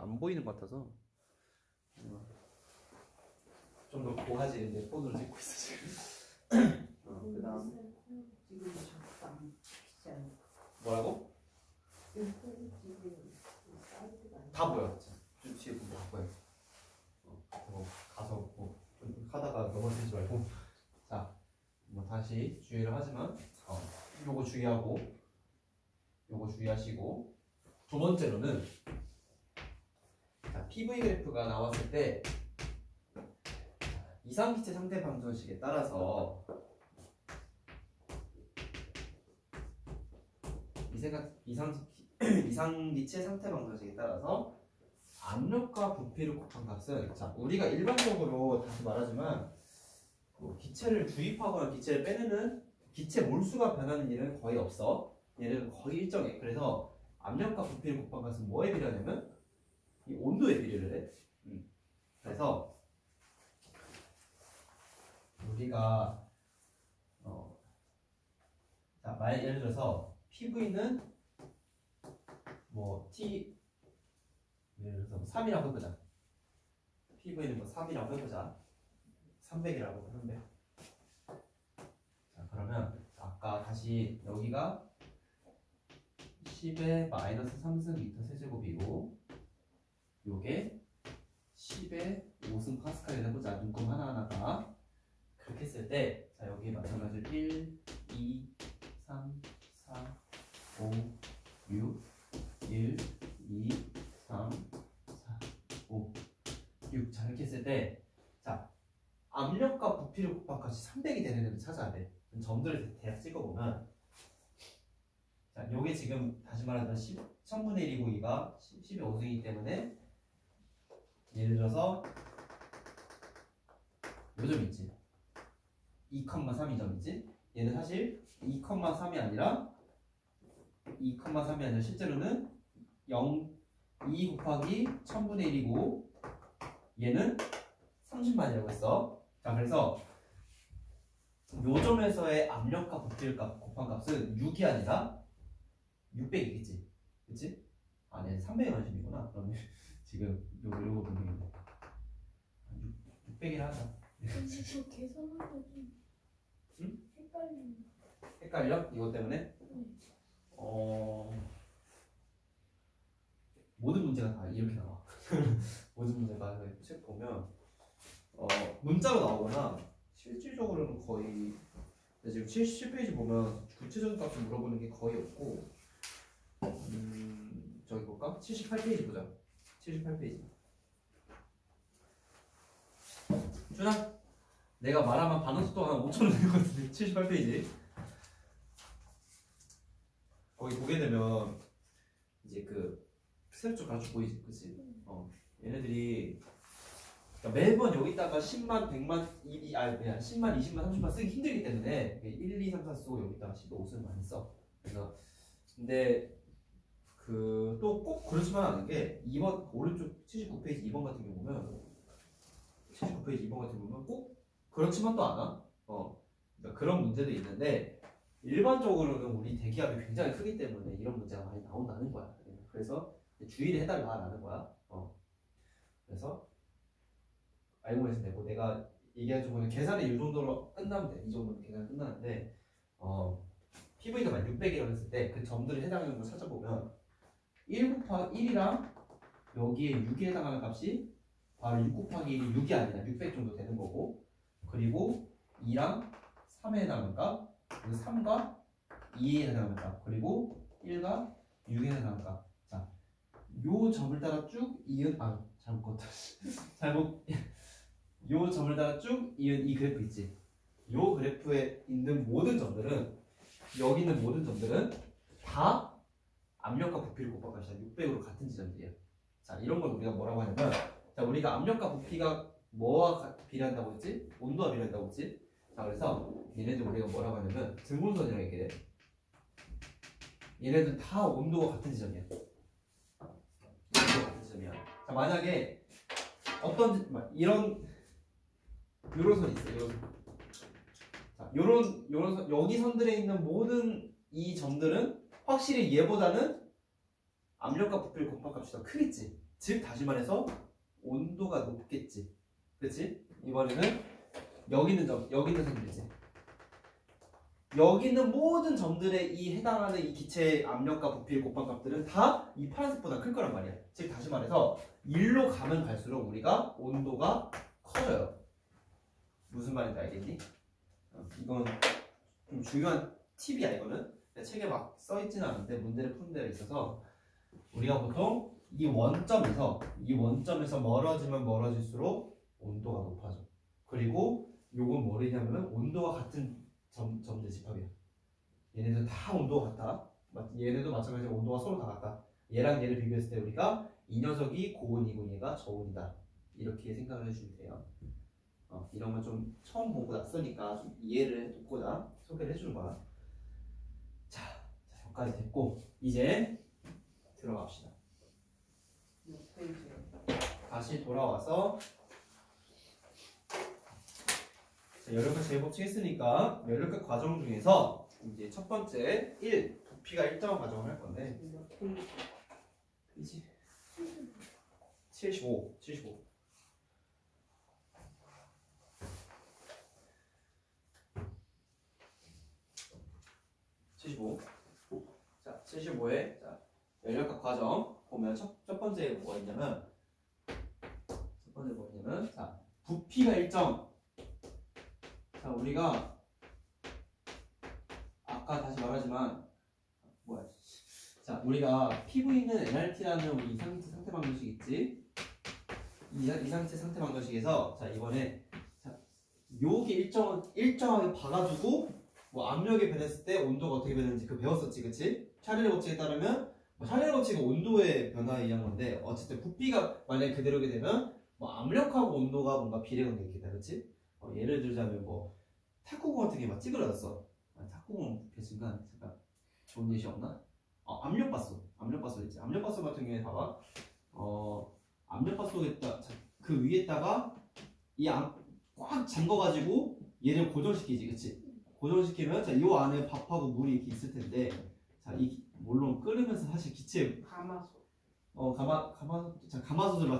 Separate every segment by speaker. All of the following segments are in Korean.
Speaker 1: 안 보이는 것 같아서 좀 더 고화질인데 폰으로 찍고 있어 지금. 그다음 뭐라고? 다 보여. 좀 뒤에 보면 다 보여. 가서 뭐 하다가 넘어지지 말고. 자, 뭐 다시 주의를 하지만 요거 주의하고 요거 주의하시고. 두 번째로는 자, PV 그래프가 나왔을 때 이상기체 상태 방정식에 따라서 이상기체 상태 방정식에 따라서 압력과 부피를 곱한 값은, 자, 우리가 일반적으로 다시 말하지만 기체를 주입하거나 기체를 빼내는 기체 몰수가 변하는 일은 거의 없어. 얘는 거의 일정해. 그래서 압력과 부피를 곱한 값은 뭐에 비례하냐면 이 온도에 비례를 해. 그래서 우리가 자, 예를 들어서 PV는 뭐 T 예를 들어서 3이라고 해보자. PV는 뭐 3이라고 해보자. 300이라고 해보자. 300. 자, 그러면 아까 다시 여기가 10의 마이너스 3승 미터 세제곱이고 요게 10의 5승 파스칼이라 해보자. 눈금 하나하나가. 그렇게 했을 때, 자, 여기 마찬가지로 1, 2, 3, 4, 5, 6, 1, 2, 3, 4, 5, 6. 자, 이렇게 했을 때, 자, 압력과 부피를 곱한 값이 300이 되는 애를 찾아야 돼. 점들을 대략 찍어보면, 자, 요게 지금 다시 말하자면 1000분의 1이고 이가 10의 5승이기 때문에, 예를 들어서 요 점 있지. 2,3이 점 있지. 얘는 사실 2,3이 아니라 실제로는 2 곱하기 1000분의 1이고 얘는 30만이라고 했어. 자, 그래서 요 점에서의 압력과 부피를 곱한 값은 6이 아니라 600이겠지. 그치? 아, 네, 300의 관심이구나. 그러면 지금 요거 분명히 600이라 하자.
Speaker 2: 이거 계산하고 좀
Speaker 1: 응?
Speaker 2: 헷갈리네.
Speaker 1: 헷갈려? 이것 때문에? 모든 문제가 다 이렇게 나와. 모든 문제가 책 보면 문자로 나오거나 실질적으로는 거의 지금 77페이지 보면 구체적인 값을 물어보는 게 거의 없고 저기 볼까? 78페이지 보자. 78페이지. 준아, 내가 말하면 반응 속도가 한 5,000원 되는 것 같은데. 78페이지. 거기 보게 되면 이제 그 세로쪽 가지고 보이지, 그치? 얘네들이 그러니까 매번 여기다가 10만, 100만, 10만, 20만, 30만 쓰기 힘들기 때문에 1, 2, 3, 4 쓰고 여기다가 15을 많이 써. 그래서 근데 그 또 꼭 그렇지만 않은 게 2번 오른쪽 79페이지 2번 같은 경우 보면 79페이지 2번 같은 경우는 꼭 그렇지만 또 않아. 그러니까 그런 문제도 있는데 일반적으로는 우리 대기압이 굉장히 크기 때문에 이런 문제가 많이 나온다는 거야. 그래서 주의를 해달라라는 거야. 그래서 알고 계시면 되고 내가 얘기한 정도는 계산이 이 정도로 끝나면 돼. 이 정도는 계산 끝나는데 PV가 만 600이라고 했을 때 그 점들을 해당하는 걸 찾아보면 1 곱하기 1이랑 여기에 6에 해당하는 값이 바로 6 곱하기 1이 6이 아니라 600 정도 되는 거고, 그리고 2랑 3에 해당하는 값, 그리고 3과 2에 해당하는 값, 그리고 1과 6에 해당하는 값. 자, 요 점을 따라 쭉 이은 요 점을 따라 쭉 이은 이 그래프 있지. 요 그래프에 있는 모든 점들은 여기 있는 모든 점들은 다 압력과 부피를 곱한 값이야. 600으로 같은 지점들이야. 자, 이런 걸 우리가 뭐라고 하냐면, 자, 우리가 압력과 부피가 뭐와 비례한다고 했지? 온도와 비례한다고 했지? 자, 그래서 얘네들 우리가 뭐라고 하냐면 등분선이라고 얘기해. 얘네들 다 온도가 같은 지점이야. 온도가 같은 지점이야. 자, 만약에 이런 선 있어. 요런 선, 여기 선들에 있는 모든 이 점들은 확실히 얘보다는 압력과 부피를 곱한 값이 더 크겠지. 즉 다시 말해서 온도가 높겠지. 그렇지? 이번에는 여기 있는 점, 여기 있는 점들이지. 여기 있는 모든 점들에 이 해당하는 이 기체의 압력과 부피의 곱방값들은 다 이 파란색보다 클 거란 말이야. 즉 다시 말해서 1로 가면 갈수록 우리가 온도가 커져요. 무슨 말인지 알겠니? 이건 좀 중요한 팁이야. 이거는 책에 막 써있지는 않은데 문제를 푸는 데가 있어서 우리가 보통 이 원점에서 멀어지면 멀어질수록 온도가 높아져. 그리고 요건 뭐냐면 온도가 같은 점들 집합이야. 얘네들 다 온도가 같다. 얘네도 마찬가지로 온도가 서로 다 같다. 얘랑 얘를 비교했을 때 우리가 이 녀석이 고온이고 얘가 저온이다. 이렇게 생각을 해주면 돼요. 이런 건 좀 처음 보고 낯서니까 좀 이해를 돕고자 소개를 해주는 거야. 자, 여기까지 됐고 이제 들어갑시다. 다시 돌아와서 연력학 제곱칙 했으니까 연력학 과정 중에서 이제 첫 번째 1 부피가 일정한 과정을 할 건데 페이지 75 자, 75에 연력학 과정 보면 첫 번째 뭐가 있냐면 자, 부피가 일정. 자, 우리가 아까 다시 말하지만 자, 우리가 PV는 NRT라는 우리 이상체 상태 방정식 있지? 이상체 상태 방정식에서 자, 이번에 자, 요게 일정하게 봐가지고 뭐 압력이 변했을 때 온도가 어떻게 변했는지 그 배웠었지, 그치? 샤를의 법칙에 따르면 샤를의 법칙은 온도의 변화에 의한 건데 어쨌든 부피가 만약에 그대로게 되면 뭐 압력하고 온도가 뭔가 비례관계 있겠다, 그치? 예를 들자면 뭐 탁구공 같은 게 막 찌그러졌어. 탁구공 부피 증가하는 잠깐 좋은 예시 없나? 압력밥솥 있지. 압력밥솥 같은 경우에 봐봐. 압력밥솥에다 그 위에다가 꽉 잠궈가지고 얘를 고정시키지, 그치? 고정시키면 자, 이 안에 밥하고 물이 이렇게 있을 텐데 자, 물론 끓으면서 사실 기체 가마솥을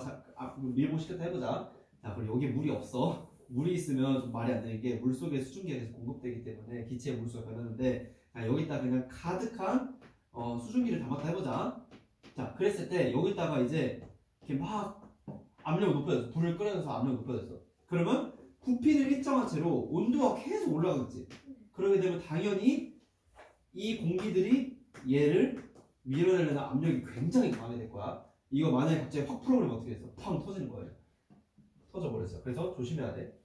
Speaker 1: 밀봉 시켰다 해보자. 자, 그리고 여기 물이 없어. 물이 있으면 좀 말이 안 되는 게 물속에 수증기가 계속 공급되기 때문에 기체의 물수가 변하는데 자, 여기다 그냥 가득한 수증기를 담았다 해보자. 자, 그랬을 때 여기다가 이제 이렇게 막 압력이 높아졌어. 불을 끓여서 압력이 높아졌어. 그러면 부피는 일정한 채로 온도가 계속 올라가겠지. 그러게 되면 당연히 이 공기들이 얘를 밀어내려는 압력이 굉장히 강하게 될 거야. 이거 만약에 갑자기 확 풀어버리면 어떻게 됐어? 팡 터지는 거예요. 터져버렸어. 그래서 조심해야 돼.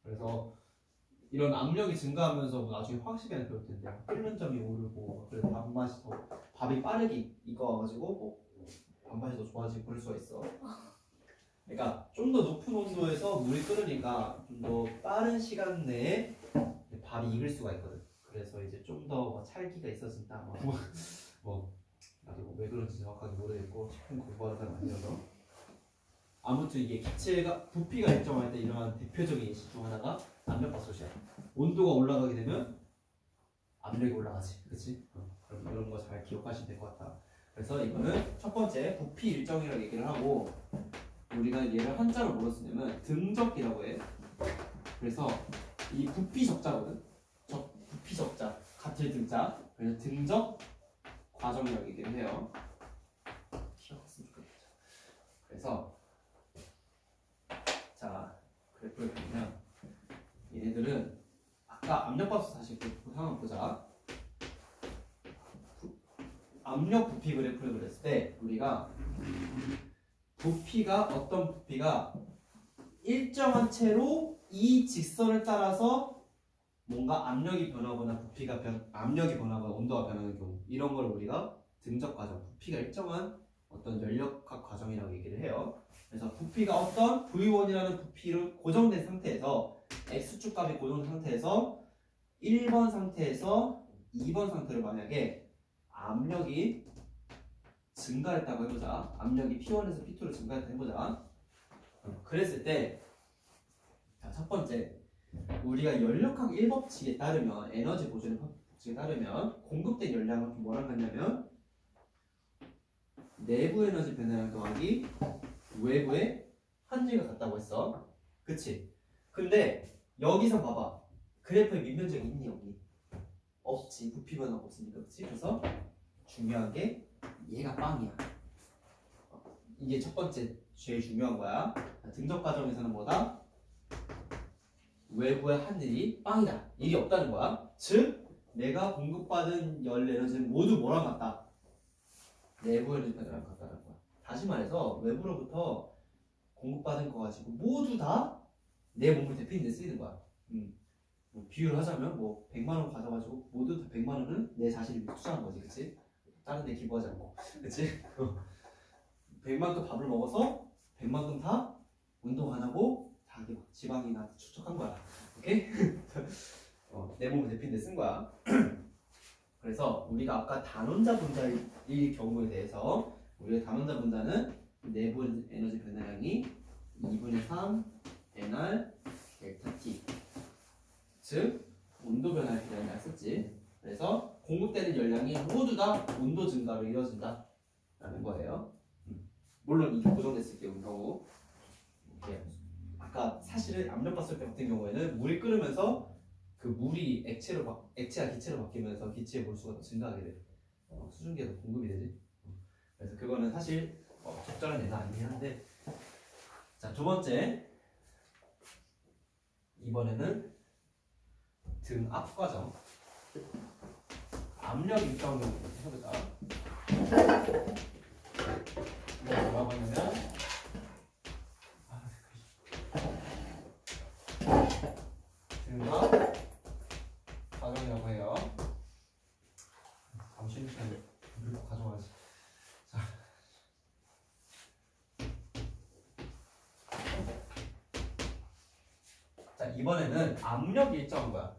Speaker 1: 그래서 이런 압력이 증가하면서 뭐 나중에 화학 시간에 배울 텐데 끓는 점이 오르고 그래서 밥이 빠르게 익어가지고 뭐 밥맛이 더 좋아지고 그럴 수가 있어. 그러니까 좀 더 높은 온도에서 물이 끓으니까 좀 더 빠른 시간 내에 밥이 익을 수가 있거든. 그래서 이제 좀 더 찰기가 있어진다. 나도 왜 그런지 정확하게 모르겠고 식품 공부하는 사람 아니어서. 아무튼 이게 기체가 부피가 일정할 때 일어나는 대표적인 예시 중 하나가 압력밥솥이야. 온도가 올라가게 되면 압력이 올라가지, 그렇지? 그럼 이런 거 잘 기억하시면 될 것 같다. 그래서 이거는 첫 번째 부피 일정이라고 얘기를 하고 우리가 얘를 한자로 뭐로 쓰냐면 등적이라고 해. 그래서 이 부피 적자거든. 부피 적자 같을 등자. 그래서 등적 과정이라고 얘기를 해요. 기억했으면 좋겠다. 그래서 자, 그래프를 보면 얘네들은 아까 압력밥솥 다시 상황 보자. 압력 부피 그래프를 그렸을 때 우리가 어떤 부피가 일정한 채로 이 직선을 따라서 뭔가 압력이 변하거나 압력이 변하거나 온도가 변하는 경우 이런 걸 우리가 등적 과정, 부피가 일정한 어떤 연력학 과정이라고 얘기를 해요. 그래서 부피가 어떤 V1이라는 부피로 고정된 상태에서 X축 값이 고정된 상태에서 1번 상태에서 2번 상태로 만약에 압력이 증가했다고 해보자. 압력이 P1에서 P2로 증가했다고 해보자. 그랬을 때 첫 번째 우리가 연력학 1법칙에 따르면 에너지 보존의 법칙에 따르면 공급된 열량은 뭐랑 같냐면 내부 에너지 변화량 더하기 외부의 한질과 같다고 했어. 그치? 근데 여기서 봐봐. 그래프에 밑면적이 있니 없니? 없지. 부피 변화가 없으니까. 그치? 그래서 중요한 게 얘가 빵이야. 이게 첫 번째 제일 중요한 거야. 등적 과정에서는 뭐다? 외부의 하늘이 빵이다. 일이 없다는 거야. 즉 내가 공급받은 열 에너지는 모두 뭐랑 같다? 내부 에너지 변화랑 같다는 거야. 다시 말해서 외부로부터 공급받은 거 가지고 모두 다 내 몸을 대표하는 데 쓰이는 거야. 뭐 비유를 하자면 뭐 100만 원 가져가지고 모두 다 100만 원은 내 자신을 위해 투자한 거지. 그치? 다른 데 기부하지 않고. 그치? 100만큼 밥을 먹어서 100만큼 다 운동 안 하고 자기 막 지방이나 축적한 거야. 오케이? 내 몸을 대표하는 데 쓴 거야. 그래서 우리가 아까 단원자 분자의 경우에 대해서 우리가 단원자 분자는 내부 에너지 변화량이 2분의 3 NR 델타 T 즉 온도 변화의 비례를 썼지. 그래서 공급되는 열량이 모두 다 온도 증가로 이루어진다 라는 거예요. 물론 이게 고정됐을 경우 이렇게 아까 사실은 압력 봤을 때 같은 경우에는 물이 끓으면서 그 물이 액체가 기체로 바뀌면서 기체의 몰수가 더 증가하게 돼. 수증기가 더 공급이 되지. 그래서 그거는 사실 적절한 예가 아니긴 한데. 자, 두 번째. 이번에는 등압 과정. 압력 일정 해보자. 이거 뭐라고 하냐면 등압 과정이라고 해요. 잠시 물을 가져와야지. 자, 이번에는 압력 일정한 거야.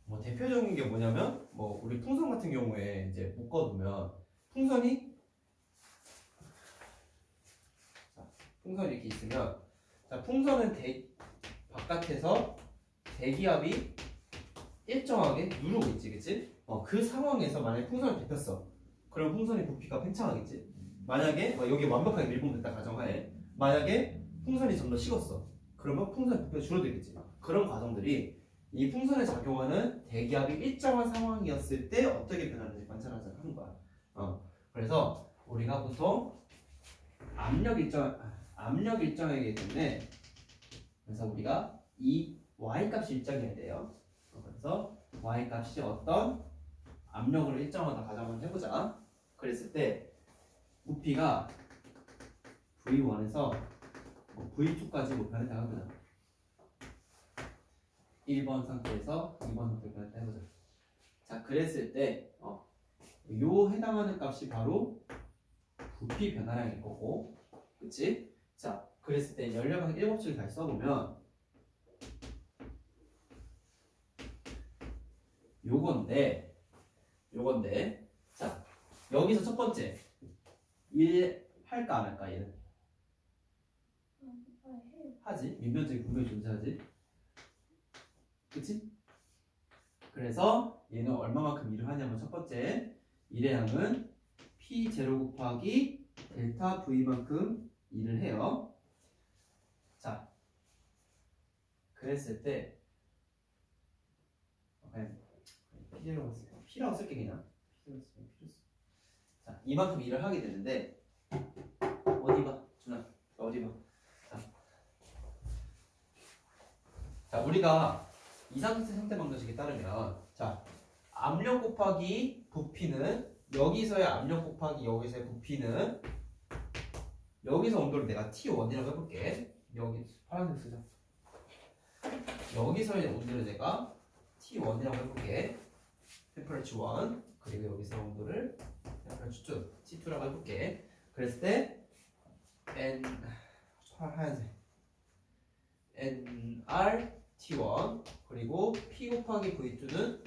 Speaker 1: 뭐 대표적인 게 뭐냐면 뭐 우리 풍선 같은 경우에 이제 묶어두면 풍선이 이렇게 있으면 자, 풍선은 바깥에서 대기압이 일정하게 누르고 있지, 그치? 그 상황에서 만약에 풍선을 데폈어. 그럼 풍선의 부피가 팽창하겠지. 만약에 여기 완벽하게 밀봉됐다 가정하에 만약에 풍선이 좀 더 식었어. 그러면 풍선의 부피가 줄어들겠지. 그런 과정들이 이 풍선에 작용하는 대기압이 일정한 상황이었을 때 어떻게 변하는지 관찰하자는 거야. 그래서 우리가 보통 압력 일정이기 때문에 그래서 우리가 이 y 값이 일정해야 돼요. 그래서 y 값이 어떤 압력으로 일정하다 가정을 해보자. 그랬을 때 부피가 V1에서 V2까지 뭐 변했다 해보자. 1번 상태에서 2번 상태로 변했다 해보자. 자, 그랬을 때 요 해당하는 값이 바로 부피 변화량일 거고, 그치? 자, 그랬을 때 연료방 7줄을 다시 써보면 요건데 자, 여기서 첫 번째 1 할까 안 할까 얘는? 하지. 민변적이 분명히 존재하지. 그치? 그래서 얘는 얼마만큼 일을 하냐면 첫 번째 일의 양은 P0 곱하기 델타 V만큼 일을 해요. 자, 그랬을 때 P0라고 쓸게. P라고 쓸게 그냥. 자, 이만큼 일을 하게 되는데 어디 봐, 준아. 어디 봐. 자, 우리가 이상세 상태 방정식에 따르면 자, 압력 곱하기 부피는 여기서의 압력 곱하기 여기서의 부피는 여기서 온도를 내가 T1이라고 해볼게. 여기 파란색 쓰자. 여기서의 온도를 내가 T1이라고 해볼게. temperature 1. 그리고 여기서 온도를 temperature 2, T2라고 해볼게. 그랬을 때 하얀색 NR T1 그리고 P 곱하기 V2는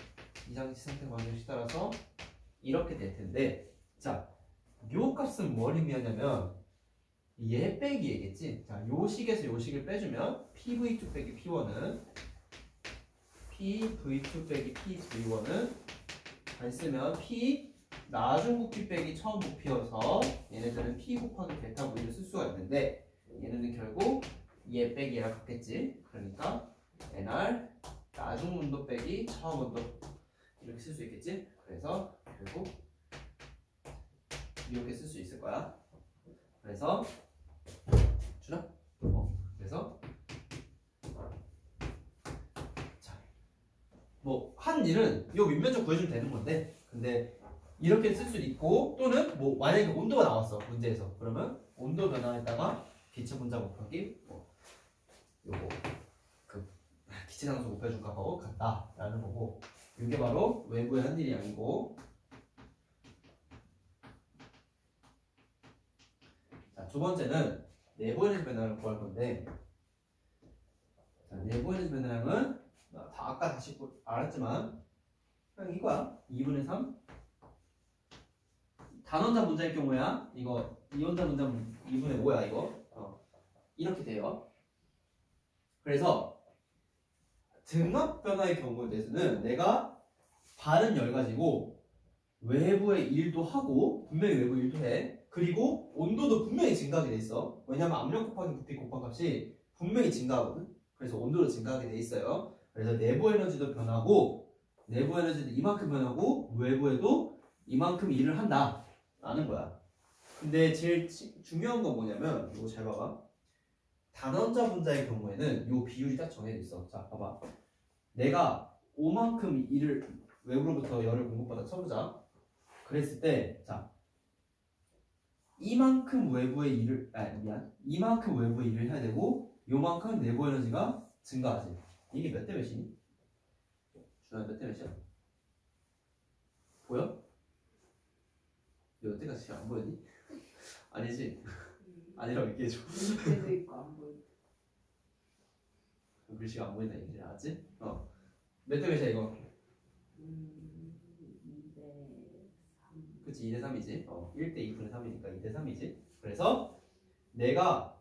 Speaker 1: 이상치 상태 방정식 따라서 이렇게 될 텐데, 자, 요 값은 뭘 의미하냐면 얘 빼기 얘겠지. 자, 요 식에서 요 식을 빼주면 PV2 빼기 P1은 PV2 빼기 PV1은 잘 쓰면 P 나중 부피 빼기 처음 부피여서 얘네들은 P 곱하기 베타 V를 쓸 수가 있는데 얘네는 결국 얘 빼기 얘랑 같겠지. 그러니까 NR 나중 온도 빼기 처음 온도 이렇게 쓸 수 있겠지. 그래서 결국 이렇게 쓸 수 있을 거야. 그래서 주나? 그래서 자, 뭐 한 일은 요 밑면적 구해주면 되는 건데, 근데 이렇게 쓸 수 있고 또는 뭐 만약에 온도가 나왔어 문제에서 그러면 온도 변화에다가 기체 분자 곱하기 뭐 요거 그 기체 장소 곱해준 값하고 같다라는 거고, 이게 바로 외부의 한 일이 아니고. 자, 두 번째는 내부 에너지 변화를 구할 건데, 자, 내부 에너지 변화량은 다 아까 다시 알았지만 그냥 이거야. 2분의 3 단원자 분자일 경우야 이거 이원자 분자 2분의 5야 이거. 이렇게 돼요. 그래서 등압 변화의 경우에 대해서는 내가 발은 열 가지고 외부의 일도 하고 분명히 외부 일도 해. 그리고 온도도 분명히 증가하게 돼 있어. 왜냐면 압력 곱하기 부피 곱한 값이 분명히 증가하거든. 그래서 온도도 증가하게 돼 있어요. 그래서 내부 에너지도 변하고 내부 에너지도 이만큼 변하고 외부에도 이만큼 일을 한다 라는 거야. 근데 제일 중요한 건 뭐냐면 이거 잘 봐봐. 단원자 분자의 경우에는 이 비율이 딱 정해져 있어. 자 봐봐. 내가 5만큼 일을 외부로부터 열을 공급받아 쳐보자. 그랬을 때 자 이만큼 외부의 일을 이만큼 외부의 일을 해야 되고 요만큼 내부 에너지가 증가하지. 이게 몇 대 몇이니? 준아 몇 대 몇이야? 보여? 몇 대가 지금 안 보였니? 아니지? 아니라고 얘기해줘.
Speaker 3: 밑에도 있고 안 보여.
Speaker 1: 글씨가 안 보인다 얘기지, 알았지? 몇 대 몇이야 이거?
Speaker 3: 2대 3.
Speaker 1: 그치 2대 3이지. 1대 2분의 3이니까 2대 3이지. 그래서 내가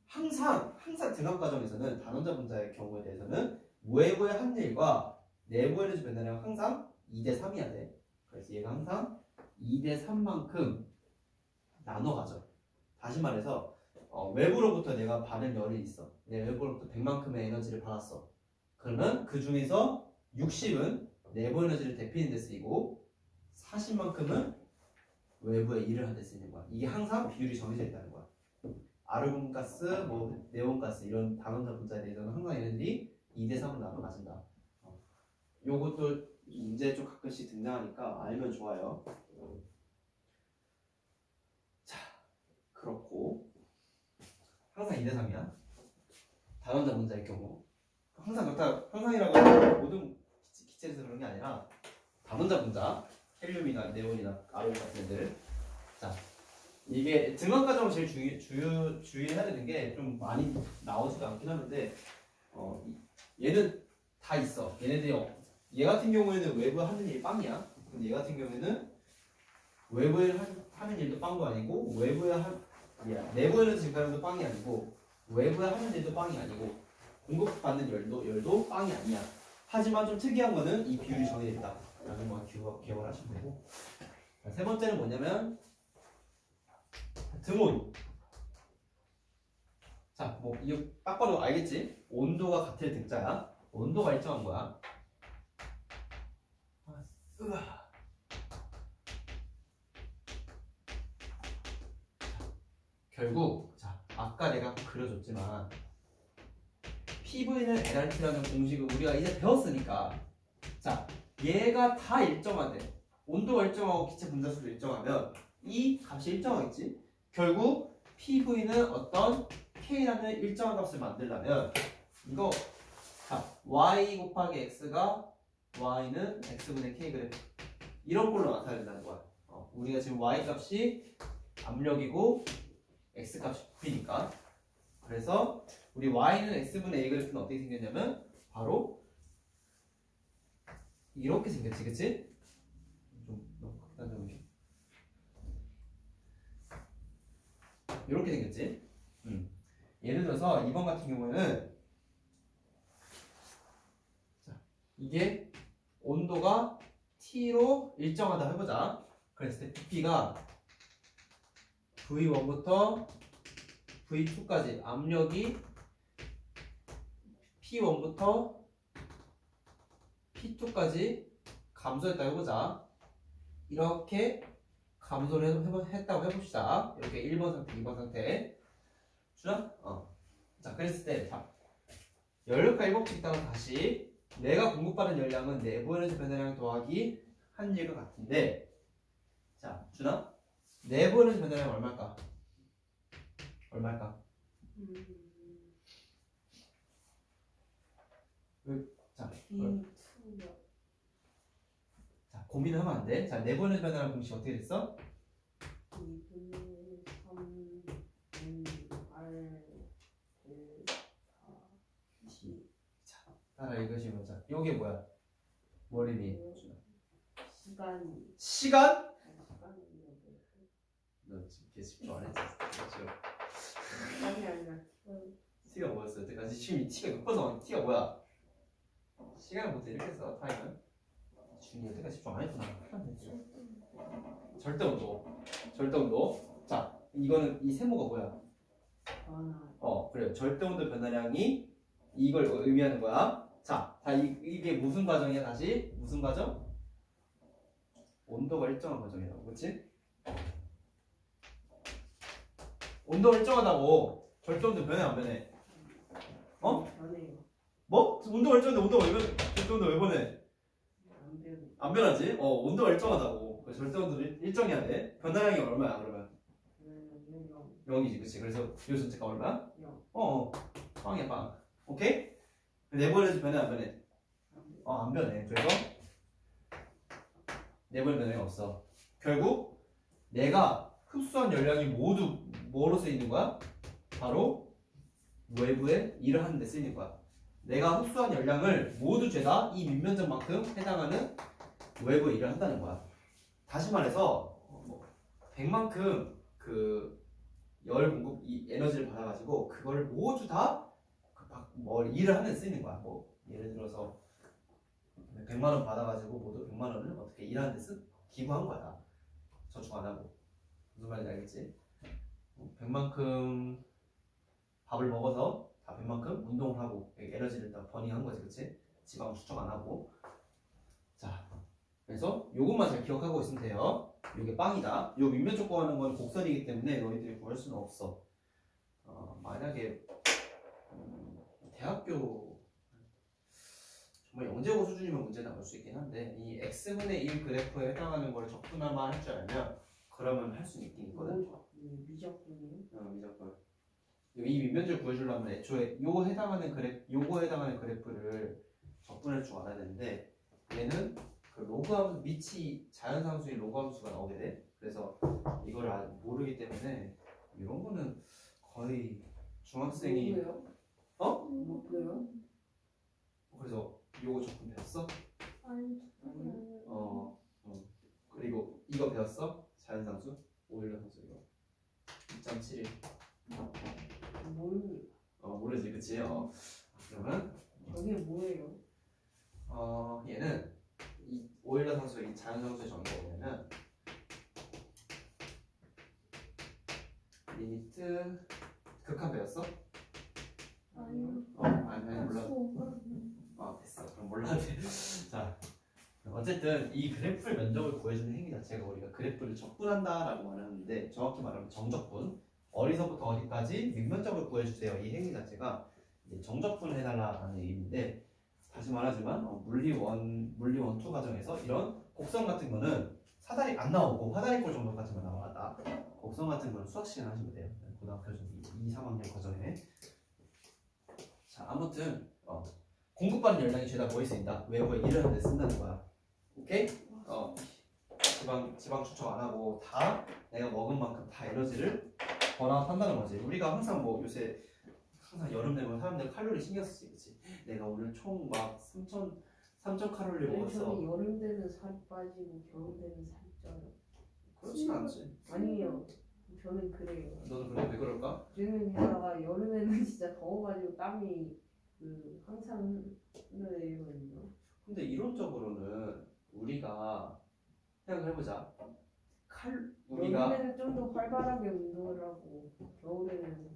Speaker 1: 항상 등압 과정에서는 단원자 분자의 경우에 대해서는 외부의 한 일과 내부 에너지 변화량 항상 2대 3이야 돼. 그래서 얘가 항상 2대 3만큼 나눠 가져. 다시 말해서 외부로부터 내가 받은 열이 있어. 내 외부로부터 100만큼의 에너지를 받았어. 그러면 그 중에서 60은 내부 에너지를 대피하는 데 쓰이고 40만큼은 외부에 일을 하는 데 쓰이는 거야. 이게 항상 비율이 정해져 있다는 거야. 아르곤가스, 뭐 네온가스 이런 단원자 분자에 대해서는 항상 얘네들이 2대 3으로 나눠 가진다. 요것도 문제에 좀 가끔씩 등장하니까 알면 좋아요. 자, 그렇고 항상 2대 3이야. 단원자 분자의 경우 항상 그렇다. 항상이라고 모든 기체에서 그런 게 아니라 단원자 분자, 헬륨이나 네온이나 아르곤 같은 애들. 자, 이게 등압 과정을 제일 주의해야 되는 게 좀 많이 나오지도 않긴 하는데 얘는 다 있어. 얘네들이 얘 같은 경우에는 외부에 하는 일이 빵이야. 근데 얘 같은 경우에는 외부에 하는 일도 빵도 아니고 내부 에너지 증가량도 빵이 아니고 외부에 하는 일도 빵이 아니고 공급받는 열도 빵이 아니야. 하지만 좀 특이한 거는 이 비율이 정해져 있다 라는 거 기억을 하시면 되고, 세 번째는 뭐냐면 등온. 자, 뭐 이거 딱 봐도 알겠지? 온도가 같을 등자야. 온도가 일정한 거야. 결국 자, 아까 내가 그려줬지만 PV는 NRT라는 공식을 우리가 이제 배웠으니까, 자, 얘가 다 일정하대. 온도가 일정하고 기체 분자수도 일정하면 이 값이 일정하겠지? 결국 PV는 어떤 K라는 일정한 값을 만들려면 이거 자, Y 곱하기 X가 Y는 X분의 K 그래프 이런 걸로 나타내야 된다는 거야. 우리가 지금 Y 값이 압력이고 X 값이 부피니까. 그래서 우리 Y는 X분의 A 그래프는 어떻게 생겼냐면 바로 이렇게 생겼지, 그치? 좀 너무 극단적이게 이렇게 생겼지? 예를 들어서 2번 같은 경우에는 자, 이게 온도가 T로 일정하다 해보자. 그랬을 때 부피가 V1부터 V2까지 압력이 P1부터 P2까지 감소했다 해보자. 이렇게 감소를 했다고 해봅시다. 이렇게 1번 상태, 2번 상태. 주나? 자, 그랬을 때, 자, 연료가 1법칙 따라 다시 내가 공급받은 열량은 내부 에너지 변화량 더하기 한 일과 같은데, 자, 주나? 내부 에너지 변화량 얼마일까? 얼마일까? 자,
Speaker 3: B2요.
Speaker 1: 자, 고민을 하면 안 돼. 자, 내부 에너지 변화량 공식 어떻게 됐어?
Speaker 3: 2분의 3 R T.
Speaker 1: 따라 읽으시면 자, 요게 뭐야? 머리니.
Speaker 3: 시간이.
Speaker 1: 시간?
Speaker 3: 시간이.
Speaker 1: 너 지금 계속 집중 안 했지? 지금
Speaker 3: 시간이 아니라
Speaker 1: T가 뭐였어? 여태까지 지금 이 T가 높아서 T가 뭐야? 시간을 보통 이렇게 써, 타임은. 지금 여태까지 집중 안 했구나. 절대 온도. 절대 온도. 자, 이거는 이 세모가 뭐야?
Speaker 3: 변화.
Speaker 1: 그래요. 절대 온도 변화량이 이걸 의미하는 거야. 자, 이게 무슨 과정이야? 다시 무슨 과정? 온도가 일정한 과정이라고, 그렇지? 온도가 일정하다고. 절대 온도 변해 안 변해?
Speaker 3: 변해요.
Speaker 1: 뭐? 온도가 일정한데 온도가 왜 변해? 절대 온도 왜 변해?
Speaker 3: 안 변해.
Speaker 1: 안 변하지? 온도가 일정하다고. 그래서 절대 온도를 일정해야 돼. 변화량이 얼마야 그러면? 0이지, 그치? 그래서 요 전체가 얼마야?
Speaker 3: 0.
Speaker 1: 빵이야, 빵. 오케이? 내부 에너지 변해 안 변해? 안 변해. 그래서 내부 변화량이 없어. 결국 내가 흡수한 열량이 모두 뭐로 쓰이는 거야? 바로 외부에 일을 하는 데 쓰이는 거야. 내가 흡수한 열량을 모두 죄다 이 밑면적만큼 해당하는 외부에 일을 한다는 거야. 다시 말해서 100만큼 그 열 공급 이 에너지를 받아가지고 그걸 모두 다 일을 하는 데 쓰이는 거야. 예를 들어서 100만 원 받아가지고 모두 100만 원을 어떻게 일하는 데 기부한 거야. 저축 안 하고. 무슨 말인지 알겠지? 100만큼 밥을 먹어서 다 100만큼 운동을 하고 에너지를 다 버닝한 거지, 그치? 지방 추적 안 하고. 자, 그래서 요것만 잘 기억하고 있으면 돼요. 요게 빵이다. 요 밑면적 구하는 건 곡선이기 때문에 너희들이 구할 수는 없어. 만약에 대학교 정말 영재고 수준이면 문제 나올 수 있긴 한데 이 x분의 1 그래프에 해당하는 걸 적분할만 할 줄 알면 그러면 할 수 있긴 있거든.
Speaker 3: 미적분이요?
Speaker 1: 미적분. 이 밑면적 구해주려면 애초에 요거 해당하는 그래프를 적분할 줄 알아야 되는데 얘는 그 로그 함수 밑이 자연상수인 로그 함수가 나오게 돼. 그래서 이걸 모르기 때문에 이런 거는 거의 중학생이
Speaker 3: 뭐고요?
Speaker 1: 그래서 요거 적분 배웠어?
Speaker 2: 아니,
Speaker 1: 그리고 이거 배웠어? 자연상수? 오일러 상수 이거 2.71 모르지, 그치? 그러면
Speaker 3: 저게 뭐예요?
Speaker 1: 얘는 이 오일러 상수 이 자연상수의 정의가 뭐냐면 리미트 극한 배웠어?
Speaker 2: 아니요.
Speaker 1: 아니 몰라. 됐어. 그럼 몰라도 돼. 자, 어쨌든 이 그래프의 면적을 구해주는 행위 자체가 우리가 그래프를 적분한다라고 말하는데 정확히 말하면 정적분. 어디서부터 어디까지 밑면적을 구해주세요. 이 행위 자체가 이제 정적분을 해달라는 얘기인데 다시 말하지만 물리 1, 물리 2 과정에서 이런 곡선 같은 거는 사다리 안 나오고 화다리꼴 정도까지만 나와다. 곡선 같은 거는 수학 시간 하시면 돼요. 고등학교 2, 3학년 과정에. 자, 아무튼 공급받는 열량이 죄다 뭐에 쓰인다? 외부에 일을 하는 데 쓴다는 거야. 오케이? 지방 추적 안 하고 다 내가 먹은 만큼 다 에너지를 번아웃한다는 거지. 우리가 항상 요새 항상 여름 되면 사람들 칼로리 신경 쓰지, 그치? 내가 오늘 총 막 3,000 칼로리 먹었어.
Speaker 3: 저는 여름 되면 살이 빠지고 겨울 되면 살이 쪄요.
Speaker 1: 그렇진 않지.
Speaker 3: 아니에요. 저는 그래요.
Speaker 1: 너는 그래? 왜 그럴까?
Speaker 3: 저는 게다가 여름에는 진짜 더워가지고 땀이 항상 흘러내리거든요.
Speaker 1: 근데 이론적으로는 우리가 생각을 해보자. 우리가
Speaker 3: 여름에는 좀 더 활발하게 운동을 하고 겨울에는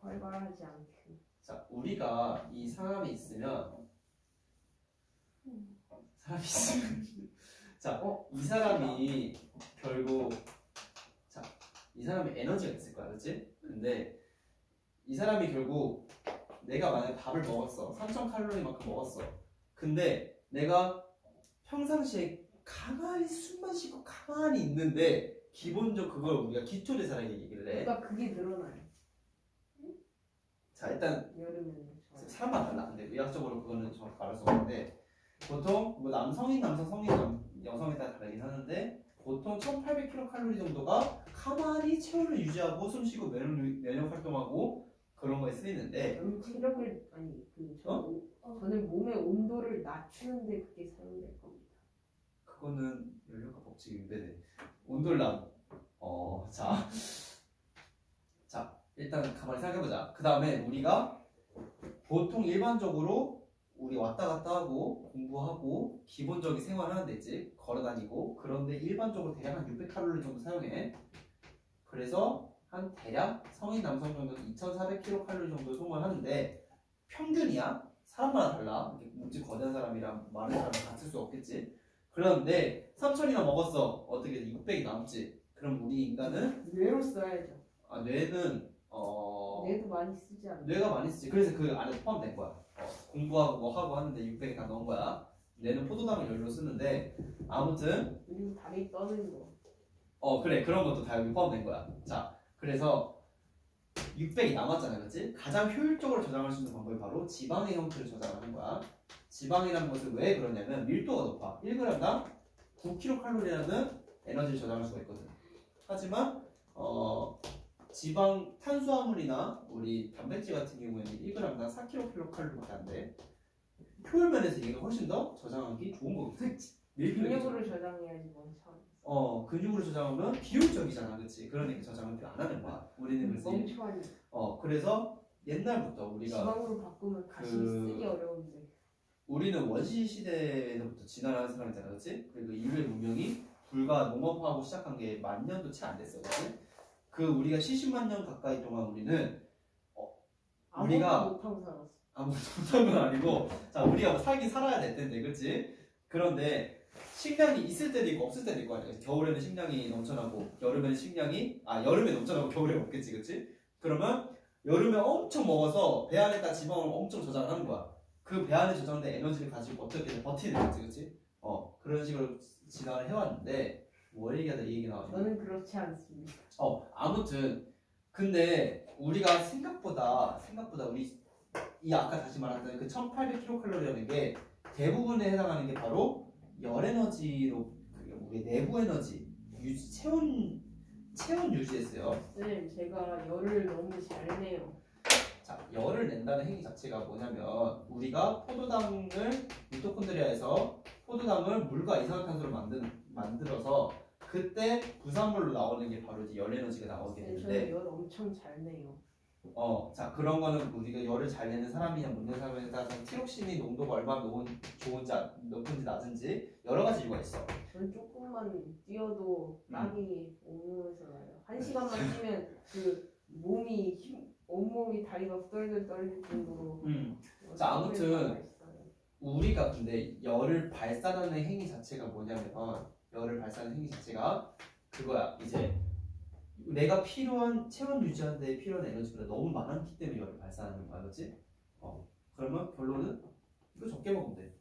Speaker 3: 활발하지 않게.
Speaker 1: 자, 우리가 이 사람이 있으면 자, 이 사람이 결국 자, 이 사람이 에너지가 있을 거야, 그렇지? 근데 이 사람이 결국 내가 만약에 밥을 먹었어, 3000칼로리만큼 먹었어. 근데 내가 평상시에 가만히 숨만 쉬고 가만히 있는데 기본적 그걸 우리가 기초대사라고 얘기를 해.
Speaker 3: 그러니까 그게 늘어나요.
Speaker 1: 자, 일단
Speaker 3: 여름에는.
Speaker 1: 사람마다 달라. 근데 의학적으로 그거는 정확히 말할 수 없는데 보통 뭐 남성인 여성에 따라 다르긴 하는데 보통 1800kcal 정도가 가만히 체온을 유지하고 숨쉬고 면역 활동하고 그런 거에 쓰이는데
Speaker 3: 체력을 아니 저는 몸의 온도를 낮추는데 그게 사용될 겁니다.
Speaker 1: 그거는 연료가 법칙이 위배돼. 온도를 자 일단 가만히 생각해보자. 그 다음에 우리가 보통 일반적으로 우리 왔다 갔다 하고 공부하고 기본적인 생활을 하는 데 있지. 걸어다니고 그런데 일반적으로 대략 한 600칼로리 정도 사용해. 그래서 한 대략 성인 남성 정도는 2400kcal 정도 소모하는데 평균이야. 사람마다 달라. 몸집 거대한 사람이랑 마른 사람은 같을 수 없겠지. 그런데 3000이나 먹었어. 어떻게 600이 남지. 그럼 우리 인간은
Speaker 3: 뇌로 써야죠.
Speaker 1: 뇌는
Speaker 3: 뇌도 많이 쓰지 않나요?
Speaker 1: 뇌가 많이 쓰지. 그래서 그 안에 포함된 거야. 공부하고 뭐 하고 하는데 600이 다 넣은 거야. 뇌는 포도당을 연료로 쓰는데 아무튼
Speaker 3: 그리고 다리 떠는 거.
Speaker 1: 그래. 그런 것도 다 여기 포함된 거야. 자, 그래서 600이 남았잖아, 그렇지? 가장 효율적으로 저장할 수 있는 방법이 바로 지방의 형태를 저장하는 거야. 지방이라는 것은 왜 그러냐면 밀도가 높아. 1g당 9kcal라는 에너지를 저장할 수가 있거든. 하지만 지방 탄수화물이나 우리 단백질 같은 경우에는 1g당 4kcal밖에 안 돼. 효율 면에서 이게 훨씬 더 저장하기 좋은 거거든.
Speaker 3: 근육으로 저장해야지 멍청.
Speaker 1: 근육으로 저장하면 비효율적이잖아, 그렇지? 그러니까 저장을 안 하는 거야. 우리는 그래서
Speaker 3: 멍청하니.
Speaker 1: 그래서 옛날부터 우리가
Speaker 3: 지방으로 바꾸면 다시 쓰기 어려운데.
Speaker 1: 우리는 원시 시대에서부터 진화하는 사람이잖아, 그렇지? 그리고 인류의 문명이 불과 농업화하고 시작한 게 10,000년도 채 안 됐어, 그렇지? 그 우리가 70만 년 가까이 동안 우리는 우리가
Speaker 3: 아무것도 못하고 살았어.
Speaker 1: 아무것도 못한 건 아니고, 자, 우리가 뭐 살긴 살아야 될 텐데, 그렇지? 그런데 식량이 있을 때도 있고 없을 때도 있고 아니야. 겨울에는 식량이 넘쳐나고 여름에 넘쳐나고 겨울에 없겠지, 그렇지? 그러면 여름에 엄청 먹어서 배 안에다 지방을 엄청 저장하는 거야. 그 배 안에 저장된 에너지를 가지고 어떻게든 버티는 거지, 그렇지? 그런 식으로 진화를 해왔는데 뭘 얘기하다 이 얘기 나와요.
Speaker 3: 저는 그렇지 않습니다.
Speaker 1: 아무튼 근데 우리가 생각보다 우리 이 아까 다시 말했던 그 1800kcal라는 게 대부분에 해당하는 게 바로 열 에너지로 우리 내부 에너지 유지 체온 유지했어요.
Speaker 3: 네, 제가 열을 너무 잘 내요.
Speaker 1: 자, 열을 낸다는 행위 자체가 뭐냐면 우리가 포도당을 미토콘드리아에서 포도당을 물과 이산화탄소로 만들어서 그때 부산물로 나오는 게 바로 이제 열 에너지가 나오게
Speaker 3: 네,
Speaker 1: 되는데
Speaker 3: 저는 열 엄청 잘 내요.
Speaker 1: 자, 그런 거는 우리가 열을 잘 내는 사람이냐 못 내는 사람에 따라서 티록신이 농도가 얼마나 좋은지 높은지 낮은지 여러 가지 이유가 있어.
Speaker 3: 저는 조금만 뛰어도 땀이 온몸에서 나요. 1시간만 뛰면 그 온몸이 다리가 떨릴 정도로.
Speaker 1: 자, 아무튼 우리가 근데 열을 발산하는 행위 자체가 뭐냐면 열을 발산하는 행위 자체가 그거야. 이제 내가 필요한 체온 유지하는 데 필요한 에너지보다 너무 많기 때문에 열을 발산하는 거야, 그렇지? 그러면 결론은 이거 적게 먹으면 돼.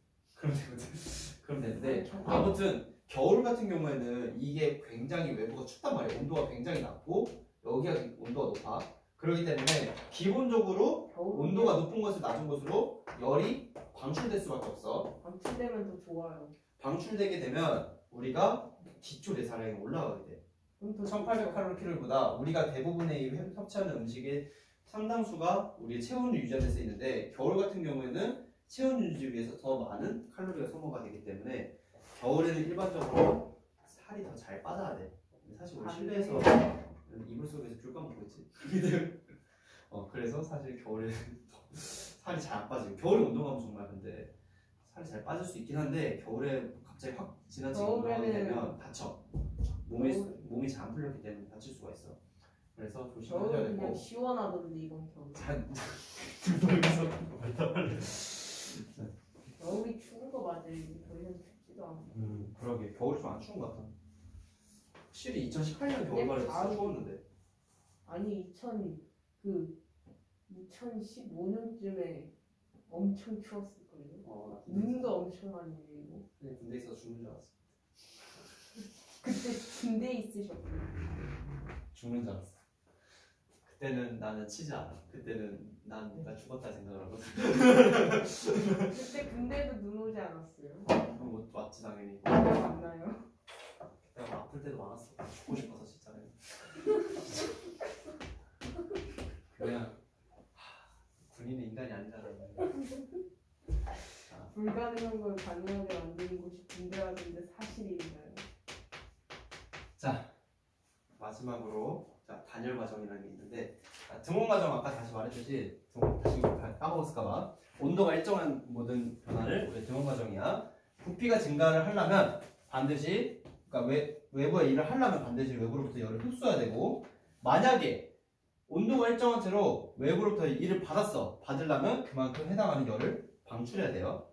Speaker 1: 그럼 되는데 아무튼 겨울 같은 경우에는 이게 굉장히 외부가 춥단 말이야. 온도가 굉장히 낮고 여기가 온도가 높아. 그렇기 때문에 기본적으로 온도가 높은 곳에서 낮은 곳으로 열이 방출될 수밖에 없어.
Speaker 3: 방출되면 더 좋아요.
Speaker 1: 방출되게 되면 우리가 기초 대사량이 올라가게 돼. 1800kcal보다 우리가 대부분의 섭취하는 음식의 상당수가 우리의 체온을 유지하는 데 쓰이는데 겨울 같은 경우에는 체온 유지를 위해서 더 많은 칼로리가 소모가 되기 때문에 겨울에는 일반적으로 살이 더 잘 빠져야 돼. 사실 우리 실내에서 이불 속에서 귤 까먹고 있지. 그래서 사실 겨울에는 살이 잘 안 빠지고 겨울에 운동하면 정말 근데 살이 잘 빠질 수 있긴 한데 겨울에 갑자기 확 지나치게 운동하게 되면 다쳐. 몸이 잘 안 풀렸기 때문에 다칠 수가 있어. 그래서 조심하셔야
Speaker 3: 겨울
Speaker 1: 되고.
Speaker 3: 그냥 시원하던데 이건 겨울. 겨울이 추운 거 맞아요. 더 이상 춥지도 않고.
Speaker 1: 그러게 겨울이 좀 안 추운 것 같아. 확실히 2018년 겨울말에 진짜 추웠는데.
Speaker 3: 아니 2015년쯤에 엄청 추웠을걸요. 눈도 엄청 많이 내리고.
Speaker 1: 그냥 군대 있어서 죽는 줄 알았어.
Speaker 3: 그때 군대 있으셨구나.
Speaker 1: 죽는 줄 알았어. 그때는 나는 치지 않아. 그때는 난 내가 죽었다 생각을 하거든.
Speaker 3: 그때 군대도 눈 오지 않았어요?
Speaker 1: 그럼 못 왔지 당연히.
Speaker 3: 맞나요?
Speaker 1: 내가 아플 때도 많았어. 죽고 싶어서 진짜. 그냥 군인은 인간이 아니잖아.
Speaker 3: 불가능한 걸 가능하게 만드는 곳이 군대라는데 사실인가요?
Speaker 1: 자 마지막으로 단열 과정이라는 게 있는데 등원 과정 아까 다시 말했듯이 다시 까먹었을까봐 온도가 일정한 모든 변화를 우리 등원 과정이야. 부피가 증가를 하려면 반드시 그러니까 외부의 일을 하려면 반드시 외부로부터 열을 흡수해야 되고 만약에 온도가 일정한 채로 외부로부터 일을 받으려면 그만큼 해당하는 열을 방출해야 돼요.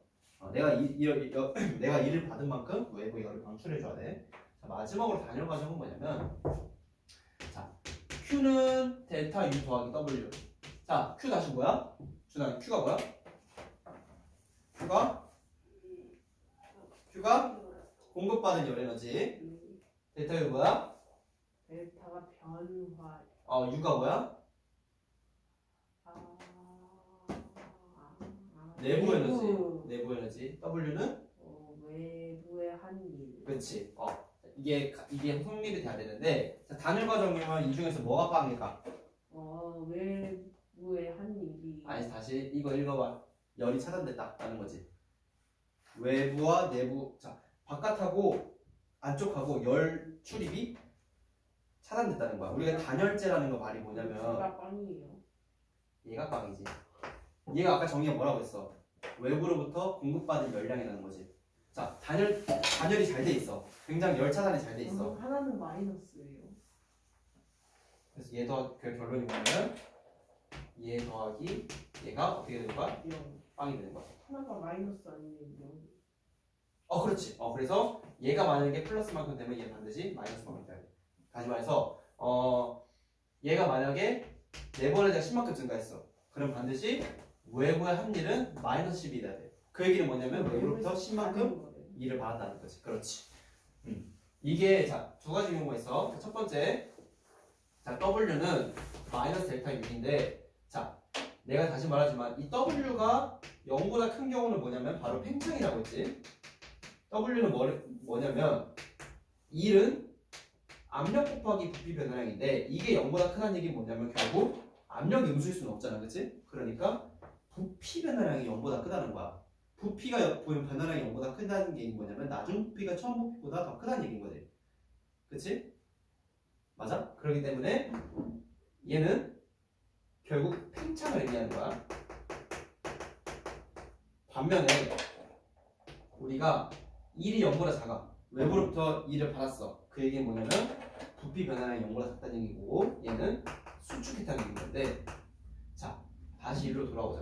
Speaker 1: 내가 일을 받은 만큼 외부의 열을 방출해줘야 돼. 자, 마지막으로 단열 과정은 뭐냐면 자 Q는 델타 U 더하기 W. 자 Q 다시 뭐야? 준아 Q가 뭐야? Q가 공급받은 열 에너지. 델타 U 뭐야?
Speaker 3: 델타가 변화.
Speaker 1: U가 뭐야? 내부 에너지. W는
Speaker 3: 외부의 한 일.
Speaker 1: 그렇지. 이게 성립이 돼야 되는데 자, 단일 과정이면 이 중에서 뭐가 빵일까?
Speaker 3: 외부의 한 일이.
Speaker 1: 아니 다시 이거 읽어봐. 열이 차단됐다라는 거지. 외부와 내부, 자 바깥하고 안쪽하고 열 출입이 차단됐다는 거야. 우리가 단열재라는 거 말이 뭐냐면
Speaker 3: 얘가 빵이에요.
Speaker 1: 얘가 빵이지. 얘가 아까 정의가 뭐라고 했어? 외부로부터 공급받은 열량이라는 거지. 자 단열이 잘 돼 있어. 굉장히 열 차단이 잘 돼 있어.
Speaker 3: 하나는 마이너스예요.
Speaker 1: 그래서 얘 더하기 그 결론이 뭐냐면 얘 더하기 얘가 어떻게 되는 거야?
Speaker 3: 0.
Speaker 1: 빵이 되는 거야.
Speaker 3: 하나가 마이너스 아니면 0.
Speaker 1: 그렇지. 그래서 얘가 만약에 플러스만큼 되면 얘 반드시 마이너스만큼 돼야 돼. 다시 말해서 얘가 만약에 4번에 대한 10만큼 증가했어. 그럼 반드시 외부의 한 일은 마이너스 10이 돼야 돼. 그 얘기는 뭐냐면 외부로부터 10만큼 일을 받았다는 거지. 그렇지. 이게 자 두 가지 경우가 있어. 첫 번째, 자 W는 마이너스 델타 6인데, 자 내가 다시 말하지만 이 W가 0보다 큰 경우는 뭐냐면 바로 팽창이라고 했지. W는 뭐냐면 1은 압력 곱하기 부피 변화량인데 이게 0보다 크다는 얘기는 뭐냐면 결국 압력이 음수일 수는 없잖아, 그치? 그러니까 부피 변화량이 0보다 크다는 거야. 부피가 변화량이 0보다 크다는 얘기는 뭐냐면 나중 부피가 처음 부피보다 더 크다는 얘기인 거지. 그치? 맞아? 그렇기 때문에 얘는 결국 팽창을 의미하는 거야. 반면에 우리가 1이 0보다 작아. 외부로부터 2를 받았어. 그 얘기는 뭐냐면 부피 변화량이 0보다 작다는 얘기고 얘는 수축했다는 얘기인 건데, 자 다시 일로 돌아오자.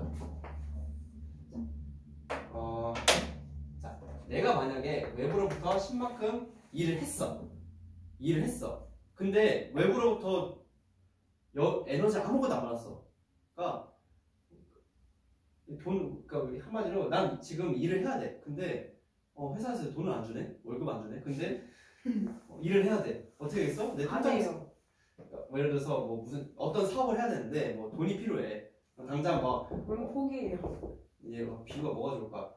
Speaker 1: 자 내가 만약에 외부로부터 10만큼 일을 했어. 근데 외부로부터 에너지 아무것도 안 받았어. 그러니까 그러니까 한마디로 난 지금 일을 해야 돼. 근데 회사에서 돈을 안 주네. 월급 안 주네. 근데 일을 해야 돼. 어떻게 했어? 내 통장에 있어. 뭐 예를 들어서 뭐 무슨 어떤 사업을 해야 되는데 뭐 돈이 필요해. 당장
Speaker 3: 그럼 포기해요.
Speaker 1: 이제 비유가 뭐가 좋을까?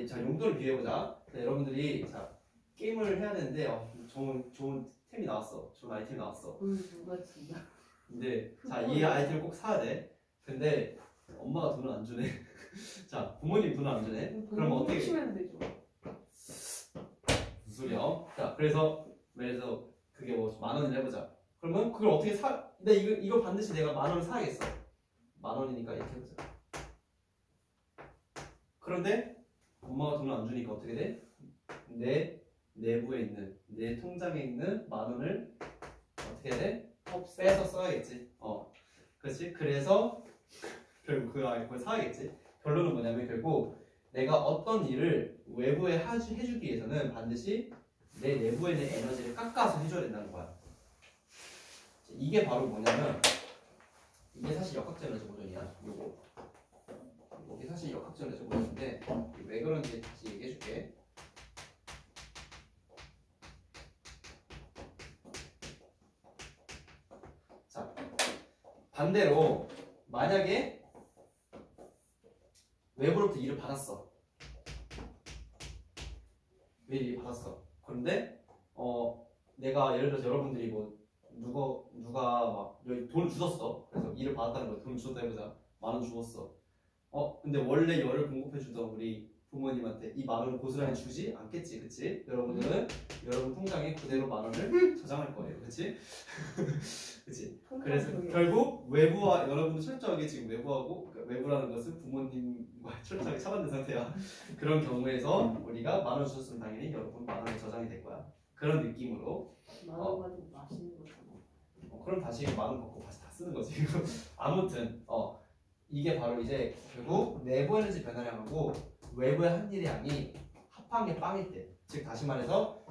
Speaker 1: 자 용도를 비유해보자. 자, 여러분들이 자 게임을 해야 되는데 좋은 템이 나왔어. 좋은 아이템이 나왔어.
Speaker 3: 누가 진짜?
Speaker 1: 근데 자 이 아이템을 꼭 사야 돼. 근데 엄마가 돈을 안 주네. 자 부모님 돈을 안 주네. 그럼 어떻게?
Speaker 3: 치면 되죠.
Speaker 1: 무슨 소리야? 자 그래서 그게 뭐 10,000원을 해보자. 그러면 그걸 어떻게 사? 근데 이거 반드시 내가 10,000원을 사야겠어. 10,000원이니까 이렇게 해보자. 그런데 엄마가 돈을 안 주니까 어떻게 돼? 내 내부에 있는 내 통장에 있는 10,000원을 어떻게 해야 돼? 빼서 써야겠지. 그렇지? 그래서 결국 그걸 사야겠지. 결론은 뭐냐면 결국 내가 어떤 일을 외부에 해주기 위해서는 반드시 내 내부에 있는 에너지를 깎아서 해줘야 된다는 거야. 이게 바로 뭐냐면 이게 사실 역학적 에너지 보존이야. 이게 사실 역학적 에너지 보존인데 왜 그런지 다시 얘기해줄게. 자, 반대로 만약에 외부로부터 일을 받았어. 일을 받았어. 그런데 내가 예를 들어서 여러분들이 뭐 누가 막 돈을 주셨어. 그래서 일을 받았다는 거야. 돈을 주었다 해보자. 10,000원 주었어. 근데 원래 열을 공급해주던 우리 부모님한테 이 10,000원을 고스란히 주지 않겠지, 그치? 여러분들은 여러분 통장에 그대로 10,000원을 저장할 거예요, 그치? 그치? 그래서 결국 외부와 여러분도 철저하게 지금 외부하고, 그러니까 외부라는 것은 부모님과 철저하게 차단된 상태야. 그런 경우에서 우리가 10,000원 주셨으면 당연히 여러분 10,000원이 저장이 될 거야. 그런 느낌으로.
Speaker 3: 10,000원 가지고 맛있는 거잖아.
Speaker 1: 그럼 다시 10,000원 받고 다시 다 쓰는 거지. 아무튼 이게 바로 이제 결국 내부 에너지 변화량하고 외부의 한 일의 양이 합한 게 빵일 때, 즉 다시 말해서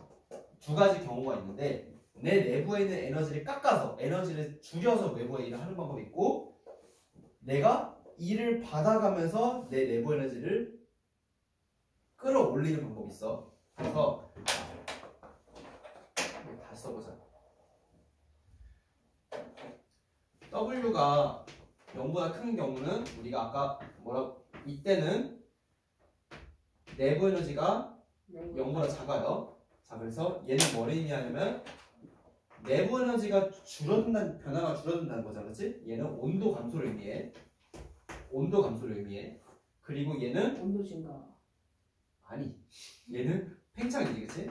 Speaker 1: 두 가지 경우가 있는데 내 내부에 있는 에너지를 깎아서 에너지를 줄여서 외부에 일을 하는 방법이 있고 내가 일을 받아가면서 내 내부 에너지를 끌어올리는 방법이 있어. 그래서 다시 써보자. W가 0보다 큰 경우는 우리가 아까 이때는 내부 에너지가 0보다 작아요. 자, 그래서 얘는 뭘 의미하냐면 내부 에너지가 변화가 줄어든다는 거잖아, 그렇지? 얘는 온도 감소를 의미해. 온도 감소를 의미해. 그리고 얘는
Speaker 3: 온도 증가.
Speaker 1: 아니, 얘는 팽창이지, 그렇지?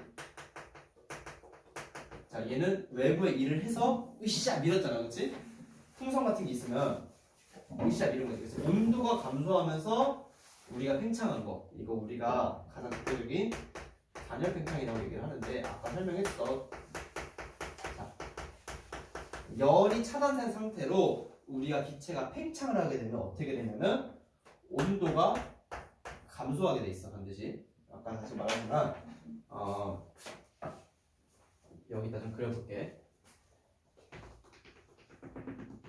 Speaker 1: 자, 얘는 외부에 일을 해서 으쌰 밀었잖아, 그렇지? 풍선 같은 게 있으면 으쌰 미는 거지, 그렇지? 온도가 감소하면서 우리가 팽창한 거, 이거 우리가 가장 대표적인 단열 팽창이라고 얘기를 하는데 아까 설명했어. 자, 열이 차단된 상태로 우리가 기체가 팽창을 하게 되면 어떻게 되냐면 온도가 감소하게 돼 있어, 반드시. 아까 다시 말하지만 여기다 좀 그려볼게.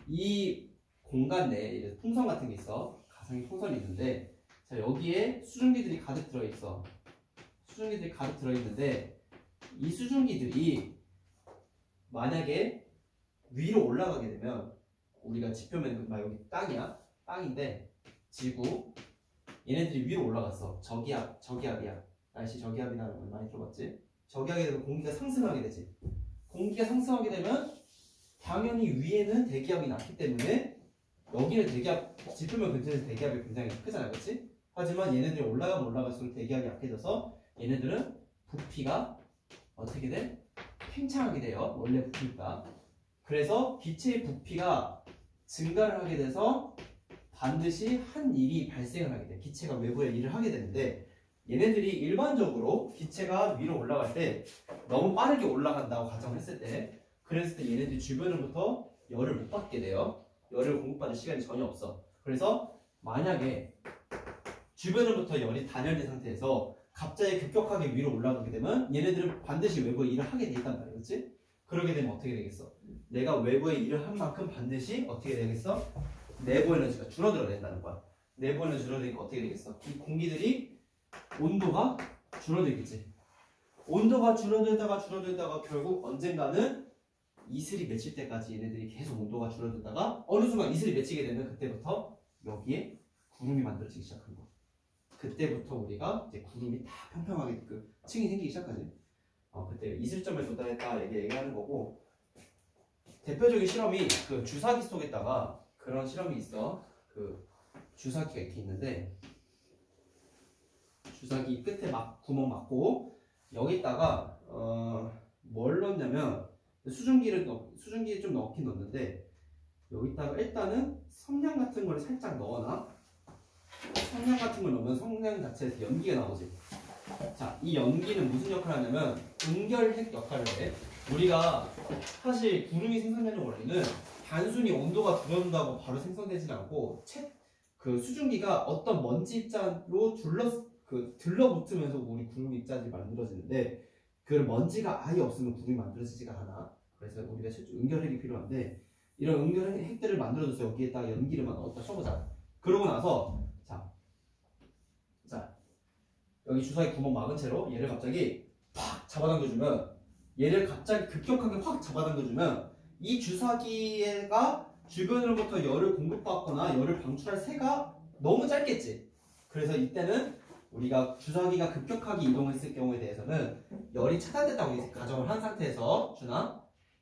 Speaker 1: 이 공간 내에 풍선 같은 게 있어. 가상의 풍선이 있는데, 자, 여기에 수증기들이 가득 들어있어. 수증기들이 가득 들어있는데 이 수증기들이 만약에 위로 올라가게 되면 우리가 지표면 여기 땅이야. 땅인데 지구 얘네들이 위로 올라갔어. 저기압이야. 날씨 저기압이라는 걸 많이 들어봤지? 저기압이 되면 공기가 상승하게 되지. 공기가 상승하게 되면 당연히 위에는 대기압이 낮기 때문에 여기는 지표면 근처에서 대기압이 굉장히 크잖아, 그렇지? 하지만 얘네들이 올라가면 올라갈수록 대기압이 약해져서 얘네들은 부피가 어떻게 돼? 팽창하게 돼요. 원래 부피가. 그래서 기체의 부피가 증가를 하게 돼서 반드시 한 일이 발생을 하게 돼. 기체가 외부에 일을 하게 되는데 얘네들이 일반적으로 기체가 위로 올라갈 때 너무 빠르게 올라간다고 가정했을 때 그랬을 때 얘네들이 주변으로부터 열을 못 받게 돼요. 열을 공급받을 시간이 전혀 없어. 그래서 만약에 주변으로부터 열이 단열된 상태에서 갑자기 급격하게 위로 올라가게 되면 얘네들은 반드시 외부에 일을 하게 돼 있단 말이야, 그렇지? 그러게 되면 어떻게 되겠어? 내가 외부에 일을 한 만큼 반드시 어떻게 되겠어? 내부 에너지가 줄어들어야 된다는 거야. 내부 에너지 줄어들니까 어떻게 되겠어? 이 공기들이 온도가 줄어들겠지. 온도가 줄어들다가 결국 언젠가는 이슬이 맺힐 때까지 얘네들이 계속 온도가 줄어들다가 어느 순간 이슬이 맺히게 되면 그때부터 여기에 구름이 만들어지기 시작한 거야. 그때부터 우리가 이제 구름이 다 평평하게 층이 생기기 시작하지. 그때 이슬점에 도달했다 얘기하는 거고, 대표적인 실험이 그 주사기 속에다가 그런 실험이 있어. 그 주사기가 이렇게 있는데 주사기 끝에 막 구멍 막고 여기다가 뭘 넣냐면 수증기를 좀 넣긴 넣는데 여기다가 일단은 성냥 같은 걸 살짝 넣어놔. 성냥 같은 걸 넣으면 성냥 자체에서 연기가 나오지. 자, 이 연기는 무슨 역할을 하냐면 응결핵 역할을 해. 우리가 사실 구름이 생성되는 원리는 단순히 온도가 줄어든다고 바로 생성되진 않고 그 수증기가 어떤 먼지 입자로 들러붙으면서 우리 구름 입자들이 만들어지는데 그 먼지가 아예 없으면 구름이 만들어지지가 않아. 그래서 우리가 실제 응결핵이 필요한데 이런 응결핵들을 만들어줘서 여기에다가 연기를 넣었다 쳐보자. 그러고 나서 자 여기 주사기 구멍 막은 채로 얘를 갑자기 팍 잡아당겨주면 얘를 갑자기 급격하게 확 잡아당겨주면 이 주사기가 주변으로부터 열을 공급받거나 열을 방출할 새가 너무 짧겠지. 그래서 이때는 우리가 주사기가 급격하게 이동했을 경우에 대해서는 열이 차단됐다고 이제 가정을 한 상태에서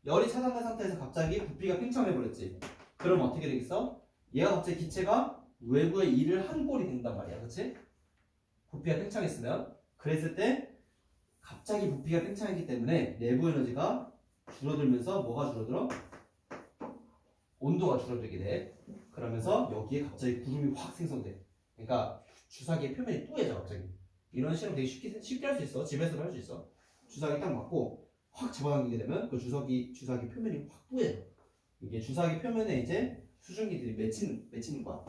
Speaker 1: 열이 차단된 상태에서 갑자기 부피가 팽창해버렸지. 그럼 어떻게 되겠어? 얘가 갑자기 기체가 외부에 일을 한 꼴이 된단 말이야. 그치? 부피가 팽창했으면 그랬을 때 갑자기 부피가 팽창했기 때문에 내부 에너지가 줄어들면서 뭐가 줄어들어? 온도가 줄어들게 돼. 그러면서 여기에 갑자기 구름이 확 생성돼. 그러니까 주사기의 표면이 뿌얘져 갑자기. 이런 실험 되게 쉽게 할 수 있어. 집에서도 할 수 있어. 주사기 딱 맞고 확 잡아당기게 되면 그 주사기 표면이 확 뿌얘져. 이게 주사기 표면에 이제 수증기들이 맺히는 거야.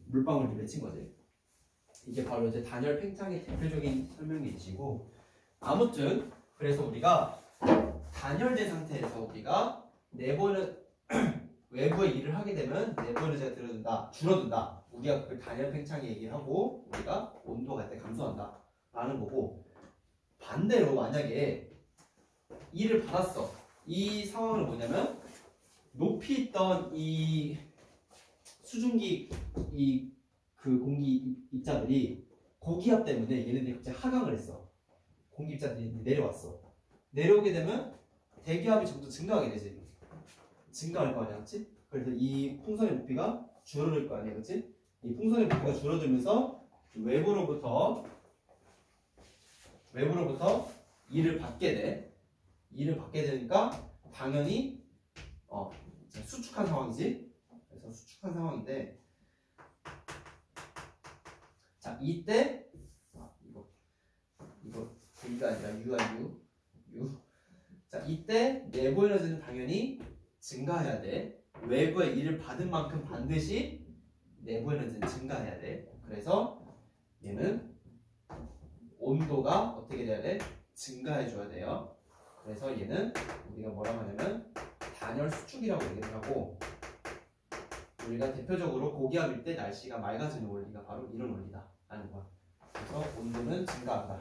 Speaker 1: 물방울이 맺힌 거지. 이게 바로 이제 단열 팽창의 대표적인 설명이시고, 아무튼 그래서 우리가 단열된 상태에서 우리가 외부에 일을 하게 되면 내부 에너지가 줄어든다. 우리가 그 단열 팽창 얘기를 하고 우리가 온도가 이때 감소한다 라는 거고, 반대로 만약에 일을 받았어. 이 상황은 뭐냐면 높이 있던 이 수증기 그 공기 입자들이 고기압 때문에 얘네들이 갑자기 하강을 했어. 공기 입자들이 내려왔어. 내려오게 되면 대기압이 점점 증가하게 되지. 증가할 거 아니야, 그렇지? 그래서 이 풍선의 부피가 줄어들 거 아니야, 그렇지? 이 풍선의 부피가 줄어들면서 외부로부터 일을 받게 돼. 일을 받게 되니까 당연히 수축한 상황이지. 그래서 수축한 상황인데, 자 이때 이거 V가 아니라 U야 U. 자 이때 내부 에너지는 당연히 증가해야 돼. 외부의 일을 받은 만큼 반드시 내부 에너지는 증가해야 돼. 그래서 얘는 온도가 어떻게 돼야 돼? 증가해줘야 돼요. 그래서 얘는 우리가 뭐라고 하냐면 단열 수축이라고 얘기를 하고, 우리가 대표적으로 고기압일 때 날씨가 맑아지는 원리가 바로 이런 원리다 라는 거야. 그래서 온도는 증가한다.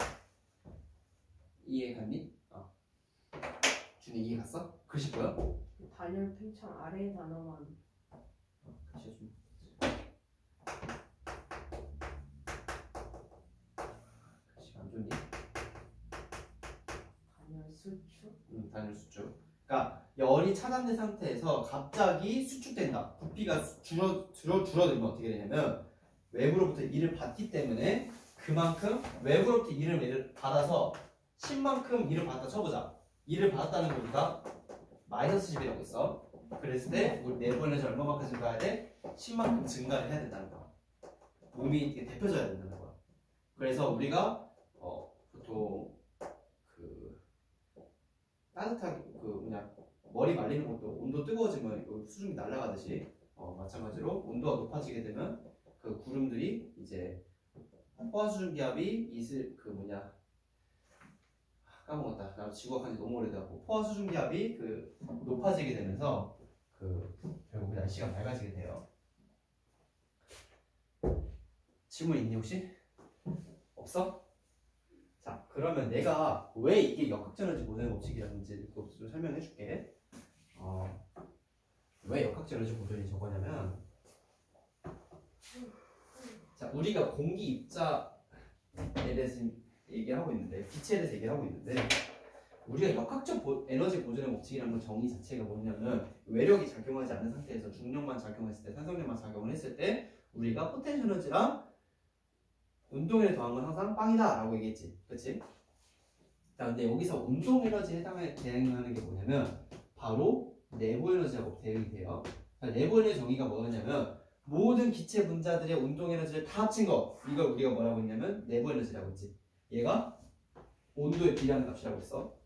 Speaker 1: 이해 갔니? 준이 이해 갔어? 글씨 보여?
Speaker 3: 단열 팽창 아래 단어만.
Speaker 1: 글씨 좀. 글씨가 안 좋니?
Speaker 3: 단열 수축?
Speaker 1: 단열 수축. 그러니까 열이 차단된 상태에서 갑자기 수축된다. 부피가 줄어들면 어떻게 되냐면 외부로부터 일을 받기 때문에 그만큼 외부로부터 일을 받아서 10만큼 일을 받았다 쳐보자. 일을 받았다는 거 우리가 마이너스 10이라고 했어. 그랬을 때 우리 내부 에너지 얼마만큼 증가해야 돼? 10만큼 증가를 해야 된다는 거야. 몸이 이렇게 데펴져야 된다는 거야. 그래서 우리가 보통 그 따뜻하게 머리 말리는 것도 온도 뜨거워지면 수증기 날아가듯이 마찬가지로 온도가 높아지게 되면 그 구름들이 이제 포화수증기압이 까먹었다. 나 지구학한 지 너무 오래돼갖고 포화수증기압이 높아지게 되면서 결국 날씨가 맑아지게 돼요. 질문 있니 혹시? 없어? 자, 그러면 내가 왜 이게 역학전환지 보존의 법칙이라는지 좀 설명해 줄게. 왜 역학전환지 보존이 저거냐면, 자, 우리가 공기 입자에 대해서 얘기하고 있는데, 기체에 대해서 얘기하고 있는데, 우리가 역학적 에너지 보존의 법칙이라는 건 정의 자체가 뭐냐면 외력이 작용하지 않는 상태에서 중력만 작용했을 때, 산성력만 작용을 했을 때 우리가 포텐셜 에너지랑 운동에 더한 건 항상 빵이다 라고 얘기했지. 그치? 자, 근데 여기서 운동 에너지에 대응하는 게 뭐냐면 바로 내부 에너지하고 대응이 돼요. 그러니까 내부 에너지 정의가 뭐냐면 모든 기체 분자들의 운동 에너지를 다 합친 거, 이걸 우리가 뭐라고 했냐면 내부 에너지라고 했지. 얘가 온도에 비례하는 값이라고 했어.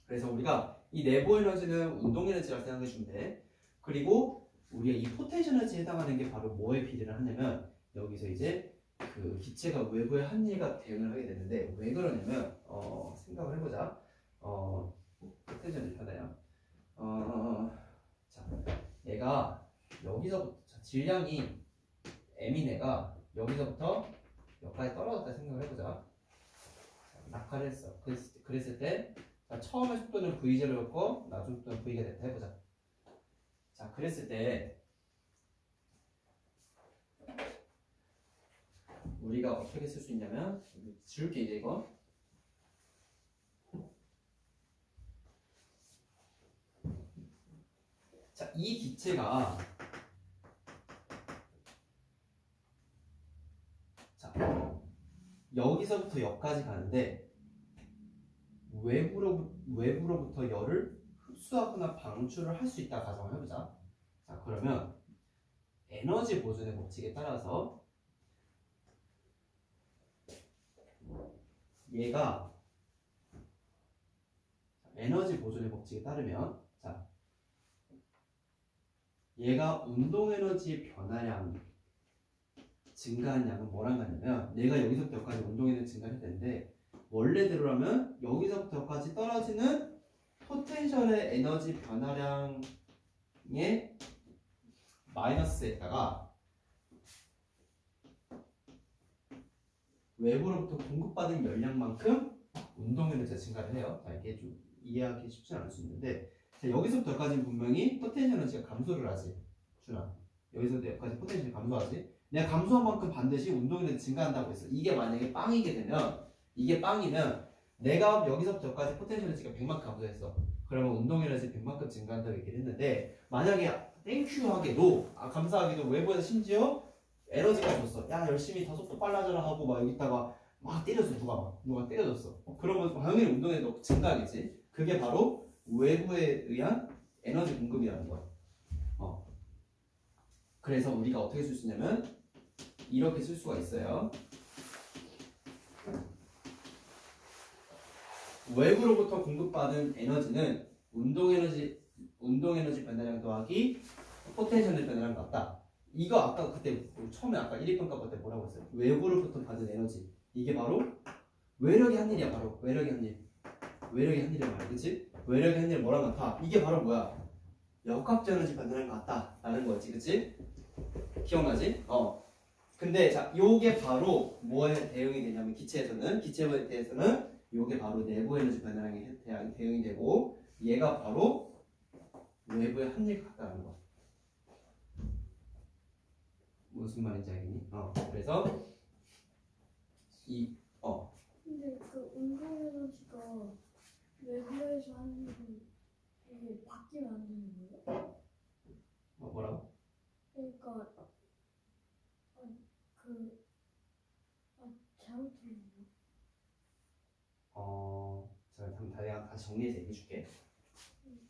Speaker 1: 그래서 우리가 이 내부 에너지는 운동 에너지라고 생각해 주면 돼. 그리고 우리가 이 포텐셜 에너지에 해당하는 게 바로 뭐에 비례를 하냐면 여기서 이제 그 기체가 외부의 한 일과 대응을 하게 되는데 왜 그러냐면 생각을 해보자. 포텐셜 편해요. 자, 얘가 여기서부터 질량이 m인 애가 여기서부터 여기까지 떨어졌다 생각을 해보자. 자, 낙하를 했어. 그랬을 때 처음에 속도는 v0였고 나중 속도는 v가 됐다 해보자. 자, 그랬을 때 우리가 어떻게 쓸 수 있냐면 지울게 이제 이거. 자, 이 기체가 자, 여기서부터 여기까지 가는데 외부로부터 열을 흡수하거나 방출을 할 수 있다 가정을 해보자. 자, 그러면 에너지 보존의 법칙에 따라서 얘가 에너지 보존의 법칙에 따르면 자, 얘가 운동 에너지 변화량 증가한 양은 뭐랑 같냐면 내가 여기서부터 여기까지 운동 에너지 증가를 했는데 원래대로라면 여기서부터 여기까지 떨어지는 포텐셜의 에너지 변화량의 마이너스에다가 외부로부터 공급받은 열량만큼 운동 에너지가 증가를 해요. 자, 이게 좀 이해하기 쉽지 않을 수 있는데 자, 여기서부터 여기까지는 분명히 포텐셜 에너지가 감소를 하지. 준아, 여기서부터 여기까지 포텐셜이 감소하지. 내가 감소한 만큼 반드시 운동 에너지 증가한다고 했어. 이게 만약에 빵이게 되면 이게 빵이면 내가 여기서부터 여기까지 포텐셜 에너지가 100만큼 감소했어. 그러면 운동 에너지 100만큼 증가한다고 얘기를 했는데 만약에 땡큐하게도 감사하게도 외부에서 심지어 에너지가 줬어. 야 열심히 더 속도 빨라져라 하고 막 여기다가 막 때렸어. 누가 때려줬어. 그러면 당연히 운동 에너지 증가하겠지. 그게 바로 외부에 의한 에너지 공급이라는 거야. 그래서 우리가 어떻게 쓸 수 있냐면 이렇게 쓸 수가 있어요. 외부로부터 공급받은 에너지는 운동 에너지 변화량 더하기 포텐셜 변화량 같다. 이거 아까 그때 처음에 아까 1위평가 볼 때 뭐라고 했어요? 외부로부터 받은 에너지. 이게 바로 외력의 한 일이야. 바로 외력의 한 일. 외력의 한 일이란 말이야. 그치? 외력의 한 일 뭐랑 같아? 이게 바로 뭐야? 역학적 에너지 변화량 같다라는 거지. 그치? 기억나지? 근데 자, 요게 바로 뭐에 대응이 되냐면 기체에 대해서는 요게 바로 내부 에너지 변화량에 대응이 되고 얘가 바로 외부의 한 일 같다는 거. 무슨 말인지 알겠니? 그래서
Speaker 2: 근데 그 운동 에너지가 외부에서 하는 건 이게 바뀌면 안 되는 거예요?
Speaker 1: 뭐라고?
Speaker 2: 그러니까 잘못 들었나?
Speaker 1: 제가 한번 내가 다시 정리해서 얘기해 줄게.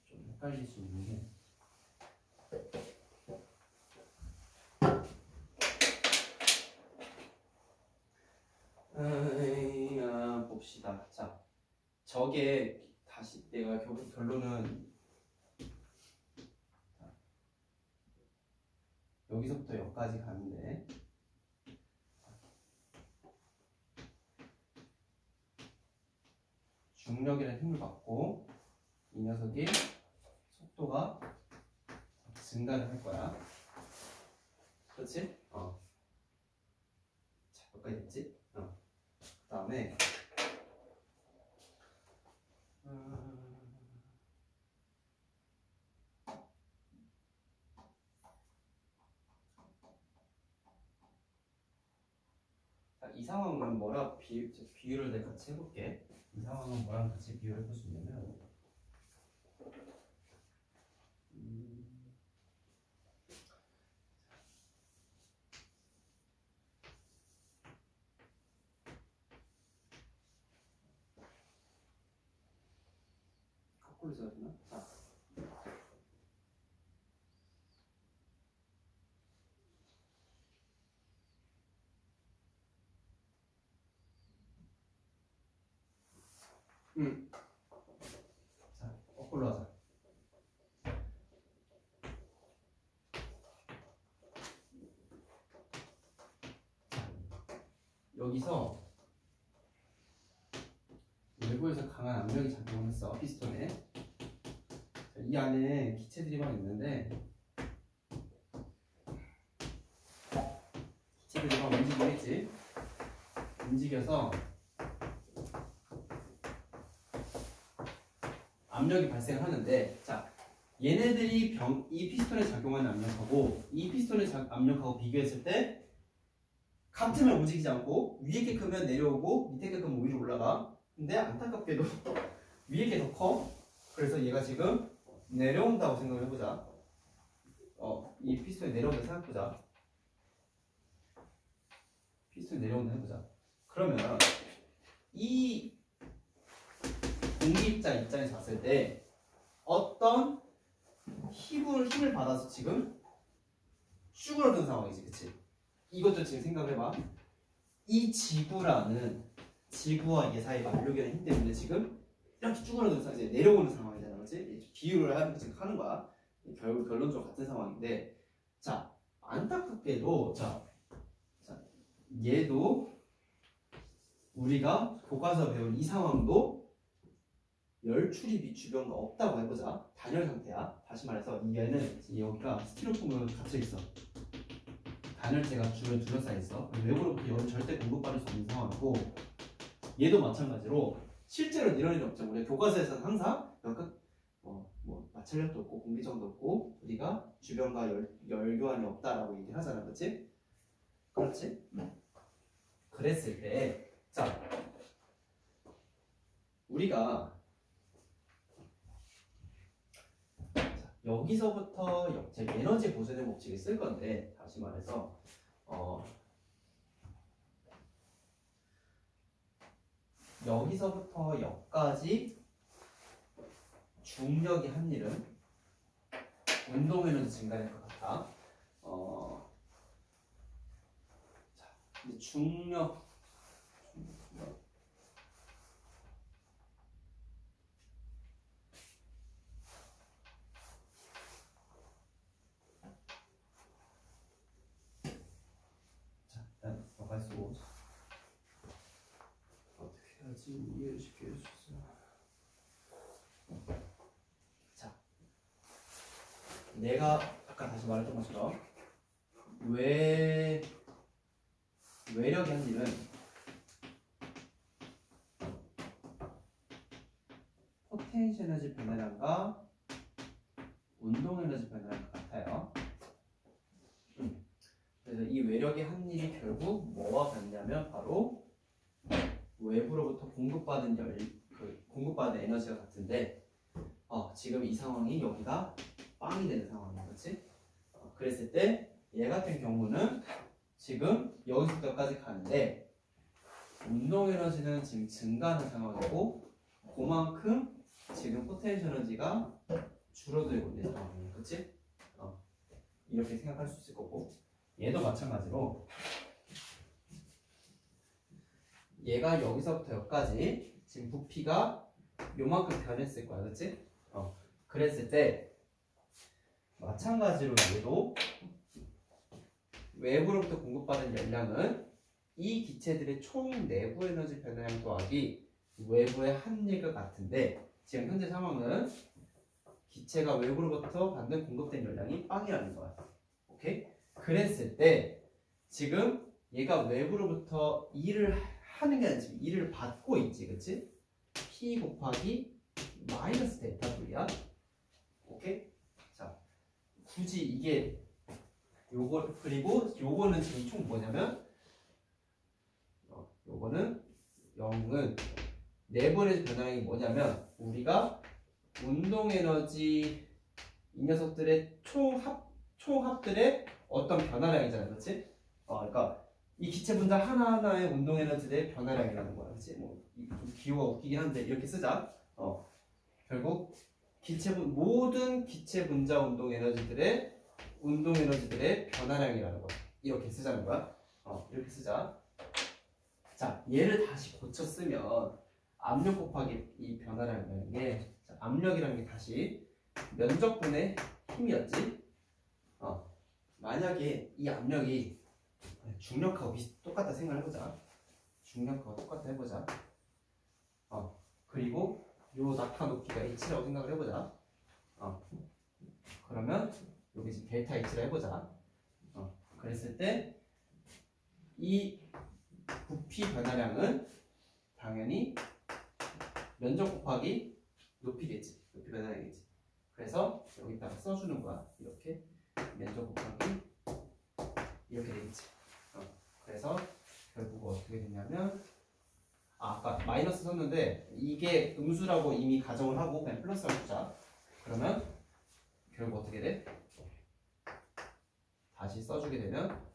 Speaker 1: 좀 헷갈릴 수 있는 게 봅시다. 자, 저게 다시 내가 결론은 여기서부터 여기까지 가는데 중력이라는 힘을 받고 이 녀석이 속도가 증가를 할 거야. 그렇지? 자, 여기까지 됐지? 그 다음에 자, 이 상황은 뭐라 비유를 내가 같이 해볼게. 이 상황은 뭐랑 같이 비유를 해볼 수 있냐면 거꾸로 써야 되나? 자, 자, 거꾸로 하자. 여기서 외부에서 강한 압력이 작용했어. 피스톤에. 자, 이 안에 기체들이 막 있는데 기체들이 막 움직이겠지. 움직여서 압력이 발생하는데, 자, 얘네들이 이 피스톤에 작용하는 압력하고 이 피스톤의 압력하고 비교했을 때 같으면 움직이지 않고 위에 게 크면 내려오고 밑에 게 크면 위로 올라가. 근데 안타깝게도 위에 게 더 커. 그래서 얘가 지금 내려온다고 생각을 해보자. 이 피스톤이 내려온다고 생각해보자. 피스톤이 내려온다고 해보자. 그러면 이 공기입자 입장에서 봤을 때 어떤 힘을 받아서 지금 쭈그러든 상황이지, 그치? 이것도 지금 생각해봐. 이 지구와 얘 사이가 알료기라는 힘 때문에 지금 이렇게 쭈그러든 상황, 이제 내려오는 상황이잖아, 그렇지? 비유를 하는 거야. 결론적으로 같은 상황인데, 자, 안타깝게도 자 얘도 우리가 교과서 배운 이 상황도 열 출입이 주변과 없다고 해보자. 단열 상태야. 다시 말해서 얘는 여기가 스티로폼으로 갇혀 있어. 단열재가 주변 둘러싸여 있어. 외부로부터 열을 절대 공급받을 수 없는 상황이고, 얘도 마찬가지로 실제로 이런 일은 없죠. 우리 교과서에서는 항상 마찰력도 없고 공기정도 없고 우리가 주변과 열 교환이 없다라고 얘기를 하잖아, 그렇지? 그렇지? 그랬을 때, 자, 우리가 여기서부터 제가 에너지 보존의 법칙을 쓸 건데, 다시 말해서 여기서부터 여기까지 중력이 한 일은 운동 에너지 증가될 것 같아. 자, 근데 중력 일단 여기까지 쓰고 어떻게 해야지 이해를 시킬 수 있어. 자, 내가 아까 다시 말했던 것처럼 외력의 한 일은 포텐셜 에너지 변화량과 운동 에너지 변화량 같아요. 그래서 이 외력의 한 일이 결국 뭐와 같냐면 바로 외부로부터 공급받은 에너지가 같은데, 지금 이 상황이 여기가 빵이 되는 상황이야, 그렇지? 그랬을 때 얘 같은 경우는 지금 여기서부터 여기까지 가는데 운동 에너지는 지금 증가하는 상황이고, 그만큼 지금 포텐셜 에너지가 줄어들고 있는 상황이에요, 그렇지? 이렇게 생각할 수 있을 거고, 얘도 마찬가지로 얘가 여기서부터 여기까지 지금 부피가 요만큼 변했을 거야, 그렇지? 그랬을 때 마찬가지로 얘도 외부로부터 공급받은 열량은 이 기체들의 총 내부 에너지 변화량 더하기 외부의 한 일과 같은데, 지금 현재 상황은 기체가 외부로부터 받는 공급된 열량이 빵이라는 거야. 오케이? 그랬을 때 지금 얘가 외부로부터 일을 하는 게 아니라 지금 일을 받고 있지, 그치? P 곱하기 마이너스 델타 V야. 오케이? 자, 굳이 이게 그리고 요거는 지금 총 뭐냐면 요거는 0은 내부에너지 변화량이 뭐냐면 우리가 운동 에너지 이 녀석들의 총합들의 어떤 변화량이잖아, 그렇지? 그러니까 이 기체 분자 하나하나의 운동 에너지의 변화량이라는 거야, 그렇지? 좀 기호가 웃기긴 한데 이렇게 쓰자. 결국 모든 기체 분자 운동 에너지들의 변화량이라는 거야. 이렇게 쓰자는 거야. 이렇게 쓰자. 자, 얘를 다시 고쳐 쓰면 압력 곱하기 이 변화량이라는 게 자, 압력이라는 게 다시 면적분의 힘이었지. 만약에 이 압력이 중력하고 똑같다 생각해보자. 중력하고 똑같다 해보자. 그리고 요 낙하 높이가 h라고 생각을 해보자. 그러면 여기 지금 델타 h라 해보자. 그랬을 때 이 부피 변화량은 당연히 면적 곱하기 높이겠지. 높이 변화량이겠지. 그래서 여기다가 써주는 거야. 이렇게 면적 곱하기 이렇게 되겠지. 그래서 결국 어떻게 되냐면 아까 마이너스 썼는데 이게 음수라고 이미 가정을 하고 그냥 플러스를 주자. 그러면 결국 어떻게 돼? 다시 써주게 되면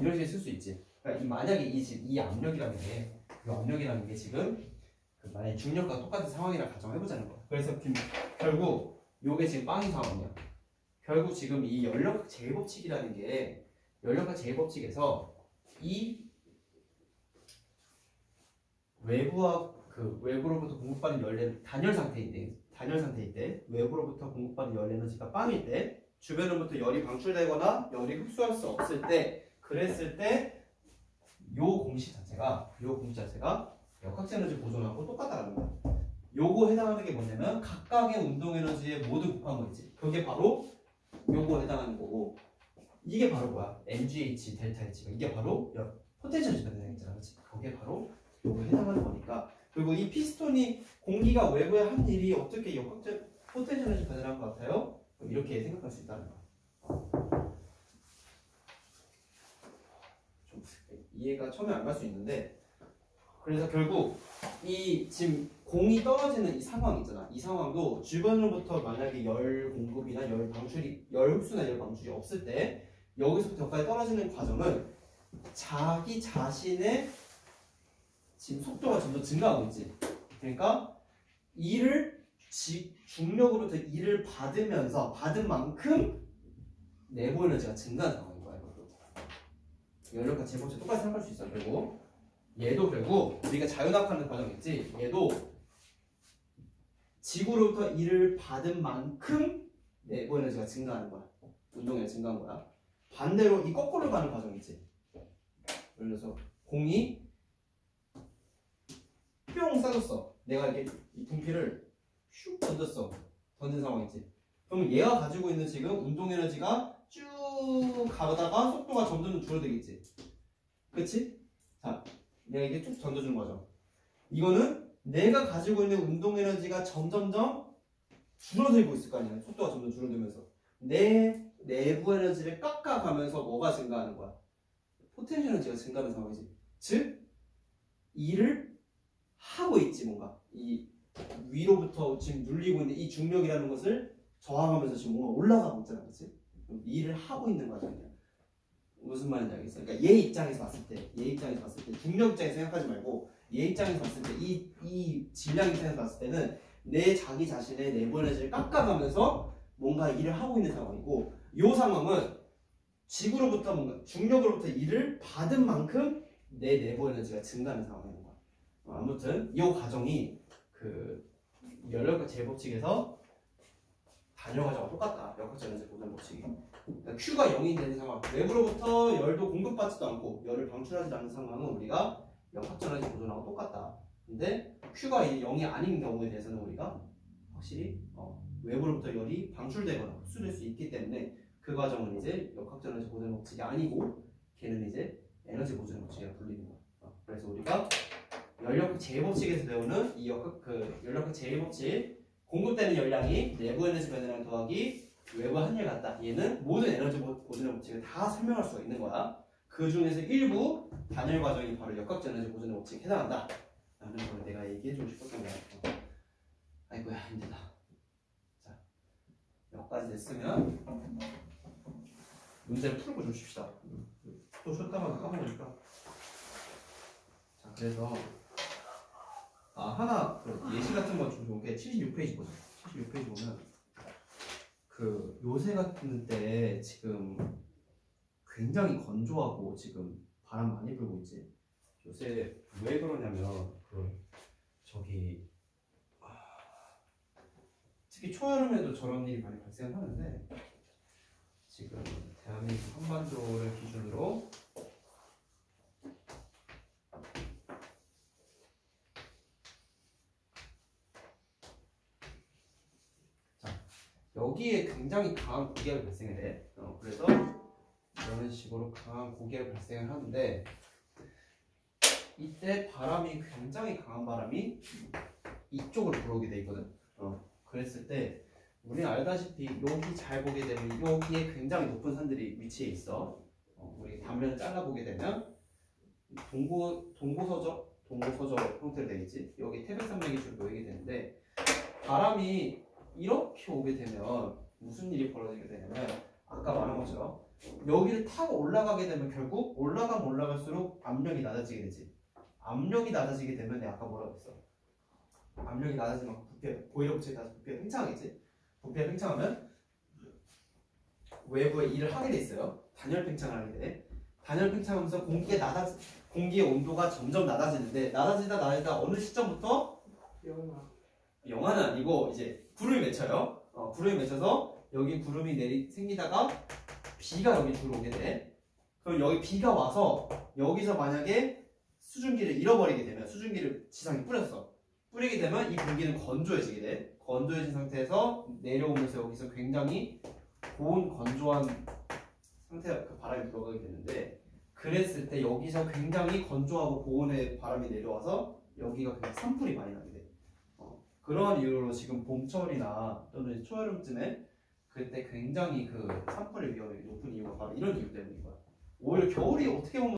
Speaker 1: 이런 식으로 쓸 수 있지. 그러니까 만약에 이 압력이라는 게, 이 압력이라는 게 지금 만약에 중력과 똑같은 상황이라 가정해보자는 거야. 그래서 결국 요게 지금 빵인 상황이야. 결국 지금 이 연력 제일법칙이라는 게 연력과 제일법칙에서 이 외부로부터 공급받는 열례 단열 상태일 때 외부로부터 공급받는 열 에너지가 빵일 때 주변으로부터 열이 방출되거나 열이 흡수할 수 없을 때 그랬을 때 요 공식 자체가 역학적 에너지 보존하고 똑같다라는 거야. 요거 해당하는 게 뭐냐면 각각의 운동 에너지의 모두 곱한 거 있지. 그게 바로 요거 해당하는 거고 이게 바로 뭐야? mgh 델타 h가 이게 바로 포텐셜 변화량이잖아, 그렇지? 그게 바로 요거 해당하는 거니까. 그리고 이 피스톤이 공기가 외부에 한 일이 어떻게 역학적 포텐셜 에너지 변화한 것 같아요? 이렇게 생각할 수 있다는 거야. 좀 이해가 처음에 안 갈 수 있는데 그래서 결국 이 지금 공이 떨어지는 이 상황 있잖아. 이 상황도 주변으로부터 만약에 열 공급이나 열 흡수나 열 방출이 없을 때 여기서부터 여기까지 떨어지는 과정은 자기 자신의 지금 속도가 점점 증가하고 있지. 그러니까 중력으로부터 일을 받은 만큼 내부 에너지가 증가하는 상황인 거야. 이것도. 연력과 제곱체 똑같이 생각할 수 있어. 그리고 얘도 결국 우리가 자유낙하하는 과정이지. 얘도 지구로부터 일을 받은 만큼 내부 에너지가 증가하는 거야. 운동량이 증가한 거야. 반대로 이 거꾸로 가는 과정이지. 예를 들어서 공이 뿅 싸졌어. 내가 이렇게 이 분필을 슉 던진 상황이지. 그러면 얘가 가지고 있는 지금 운동 에너지가 쭉 가다가 속도가 점점 줄어들겠지. 그치? 자, 내가 이게 쭉 던져주는 거죠. 이거는 내가 가지고 있는 운동 에너지가 점점점 줄어들고 있을 거 아니야. 속도가 점점 줄어들면서 내 내부 에너지를 깎아가면서 뭐가 증가하는 거야? 포텐셜 에너지가 증가하는 상황이지. 즉 일을 하고 있지. 뭔가 이 위로부터 지금 눌리고 있는 이 중력이라는 것을 저항하면서 지금 뭔가 올라가고 있잖아. 그치? 일을 하고 있는 과정이야. 무슨 말인지 알겠어? 그러니까 얘 입장에서 봤을 때 중력 입장에서 생각하지 말고 얘 입장에서 봤을 때 이 질량 입장에서 봤을 때는 내 자기 자신의 내부 에너지를 깎아가면서 뭔가 일을 하고 있는 상황이고, 이 상황은 지구로부터 뭔가 중력으로부터 일을 받은 만큼 내 내부 에너지가 증가하는 상황인 거야. 아무튼 이 과정이 그 연력과 제법칙에서 단열 과정과 똑같다. 역학적 에너지 보존 법칙이. 그러니까 Q가 0이 되는 상황, 외부로부터 열도 공급받지도 않고 열을 방출하지 않는 상황은 우리가 역학적 에너지 보존하고 똑같다. 근데 Q가 0이 아닌 경우에 대해서는 우리가 확실히 외부로부터 열이 방출되거나 흡수될 수 있기 때문에 그 과정은 이제 역학적 에너지 보존 법칙이 아니고 걔는 이제 에너지 보존 법칙이라고 불리는 거야. 그래서 우리가 연력 제일법칙에서 배우는 이 연력 제일법칙, 공급되는 열량이 내부 에너지 변화량 더하기 외부 한열 같다. 얘는 모든 에너지 보존의 법칙을 다 설명할 수가 있는 거야. 그 중에서 일부 단열 과정이 바로 역학적 에너지 보존의 법칙에 해당한다 라는 걸 내가 얘기해주고 싶었던 거야. 아이고야 힘들다. 자, 여기까지 됐으면 문제를 풀고 좀 쉽시다. 또 쉬었다가 까먹으니까. 자, 그래서 하나 예시 같은 거 좀 좋은 게 76페이지 보자. 76페이지 보면 그 요새 같은 때 지금 굉장히 건조하고 지금 바람 많이 불고 있지. 요새 왜 그러냐면 저기 특히 초여름에도 저런 일이 많이 발생하는데 지금 대한민국 한반도를 기준으로 여기에 굉장히 강한 고기압이 발생을 해. 그래서 이런 식으로 강한 고기압이 발생을 하는데 이때 바람이 굉장히 강한 바람이 이쪽으로 불어오게 돼 있거든. 그랬을 때 우리는 알다시피 여기 잘 보게 되면 여기에 굉장히 높은 산들이 위치해 있어. 우리 단면을 잘라보게 되면 동고서적 형태로 되겠지. 여기 태백산맥이 쭉 놓이게 되는데 바람이 이렇게 오게 되면 무슨 일이 벌어지게 되냐면 아까 말한 것처럼 여기를 타고 올라가게 되면 결국 올라가면 올라갈수록 압력이 낮아지게 되지. 압력이 낮아지게 되면 내가 아까 뭐라고 했어? 압력이 낮아지면 부피가 보이러 붙이게 따라서 부피가 팽창하겠지. 부피가 팽창하면 외부에 일을 하게 돼 있어요. 단열 팽창을 하게 돼. 단열 팽창하면서 공기의 온도가 점점 낮아지다 어느 시점부터 영하는 아니고 이제 구름이 맺혀요. 구름이 맺혀서 여기 구름이 생기다가 비가 여기 들어오게 돼. 그럼 여기 비가 와서 여기서 만약에 수증기를 잃어버리게 되면 수증기를 지상에 뿌리게 되면 이 공기는 건조해지게 돼. 건조해진 상태에서 내려오면서 여기서 굉장히 고온 건조한 상태가 그 바람이 들어가게 되는데 그랬을 때 여기서 굉장히 건조하고 고온의 바람이 내려와서 여기가 굉장히 산불이 많이 나게 돼. 그러한 이유로 지금 봄철이나 또는 초여름쯤에 그때 굉장히 그 산불의 위험이 높은 이유가 바로 이런 이유 때문인 거야. 오히려 겨울이 어떻게 보면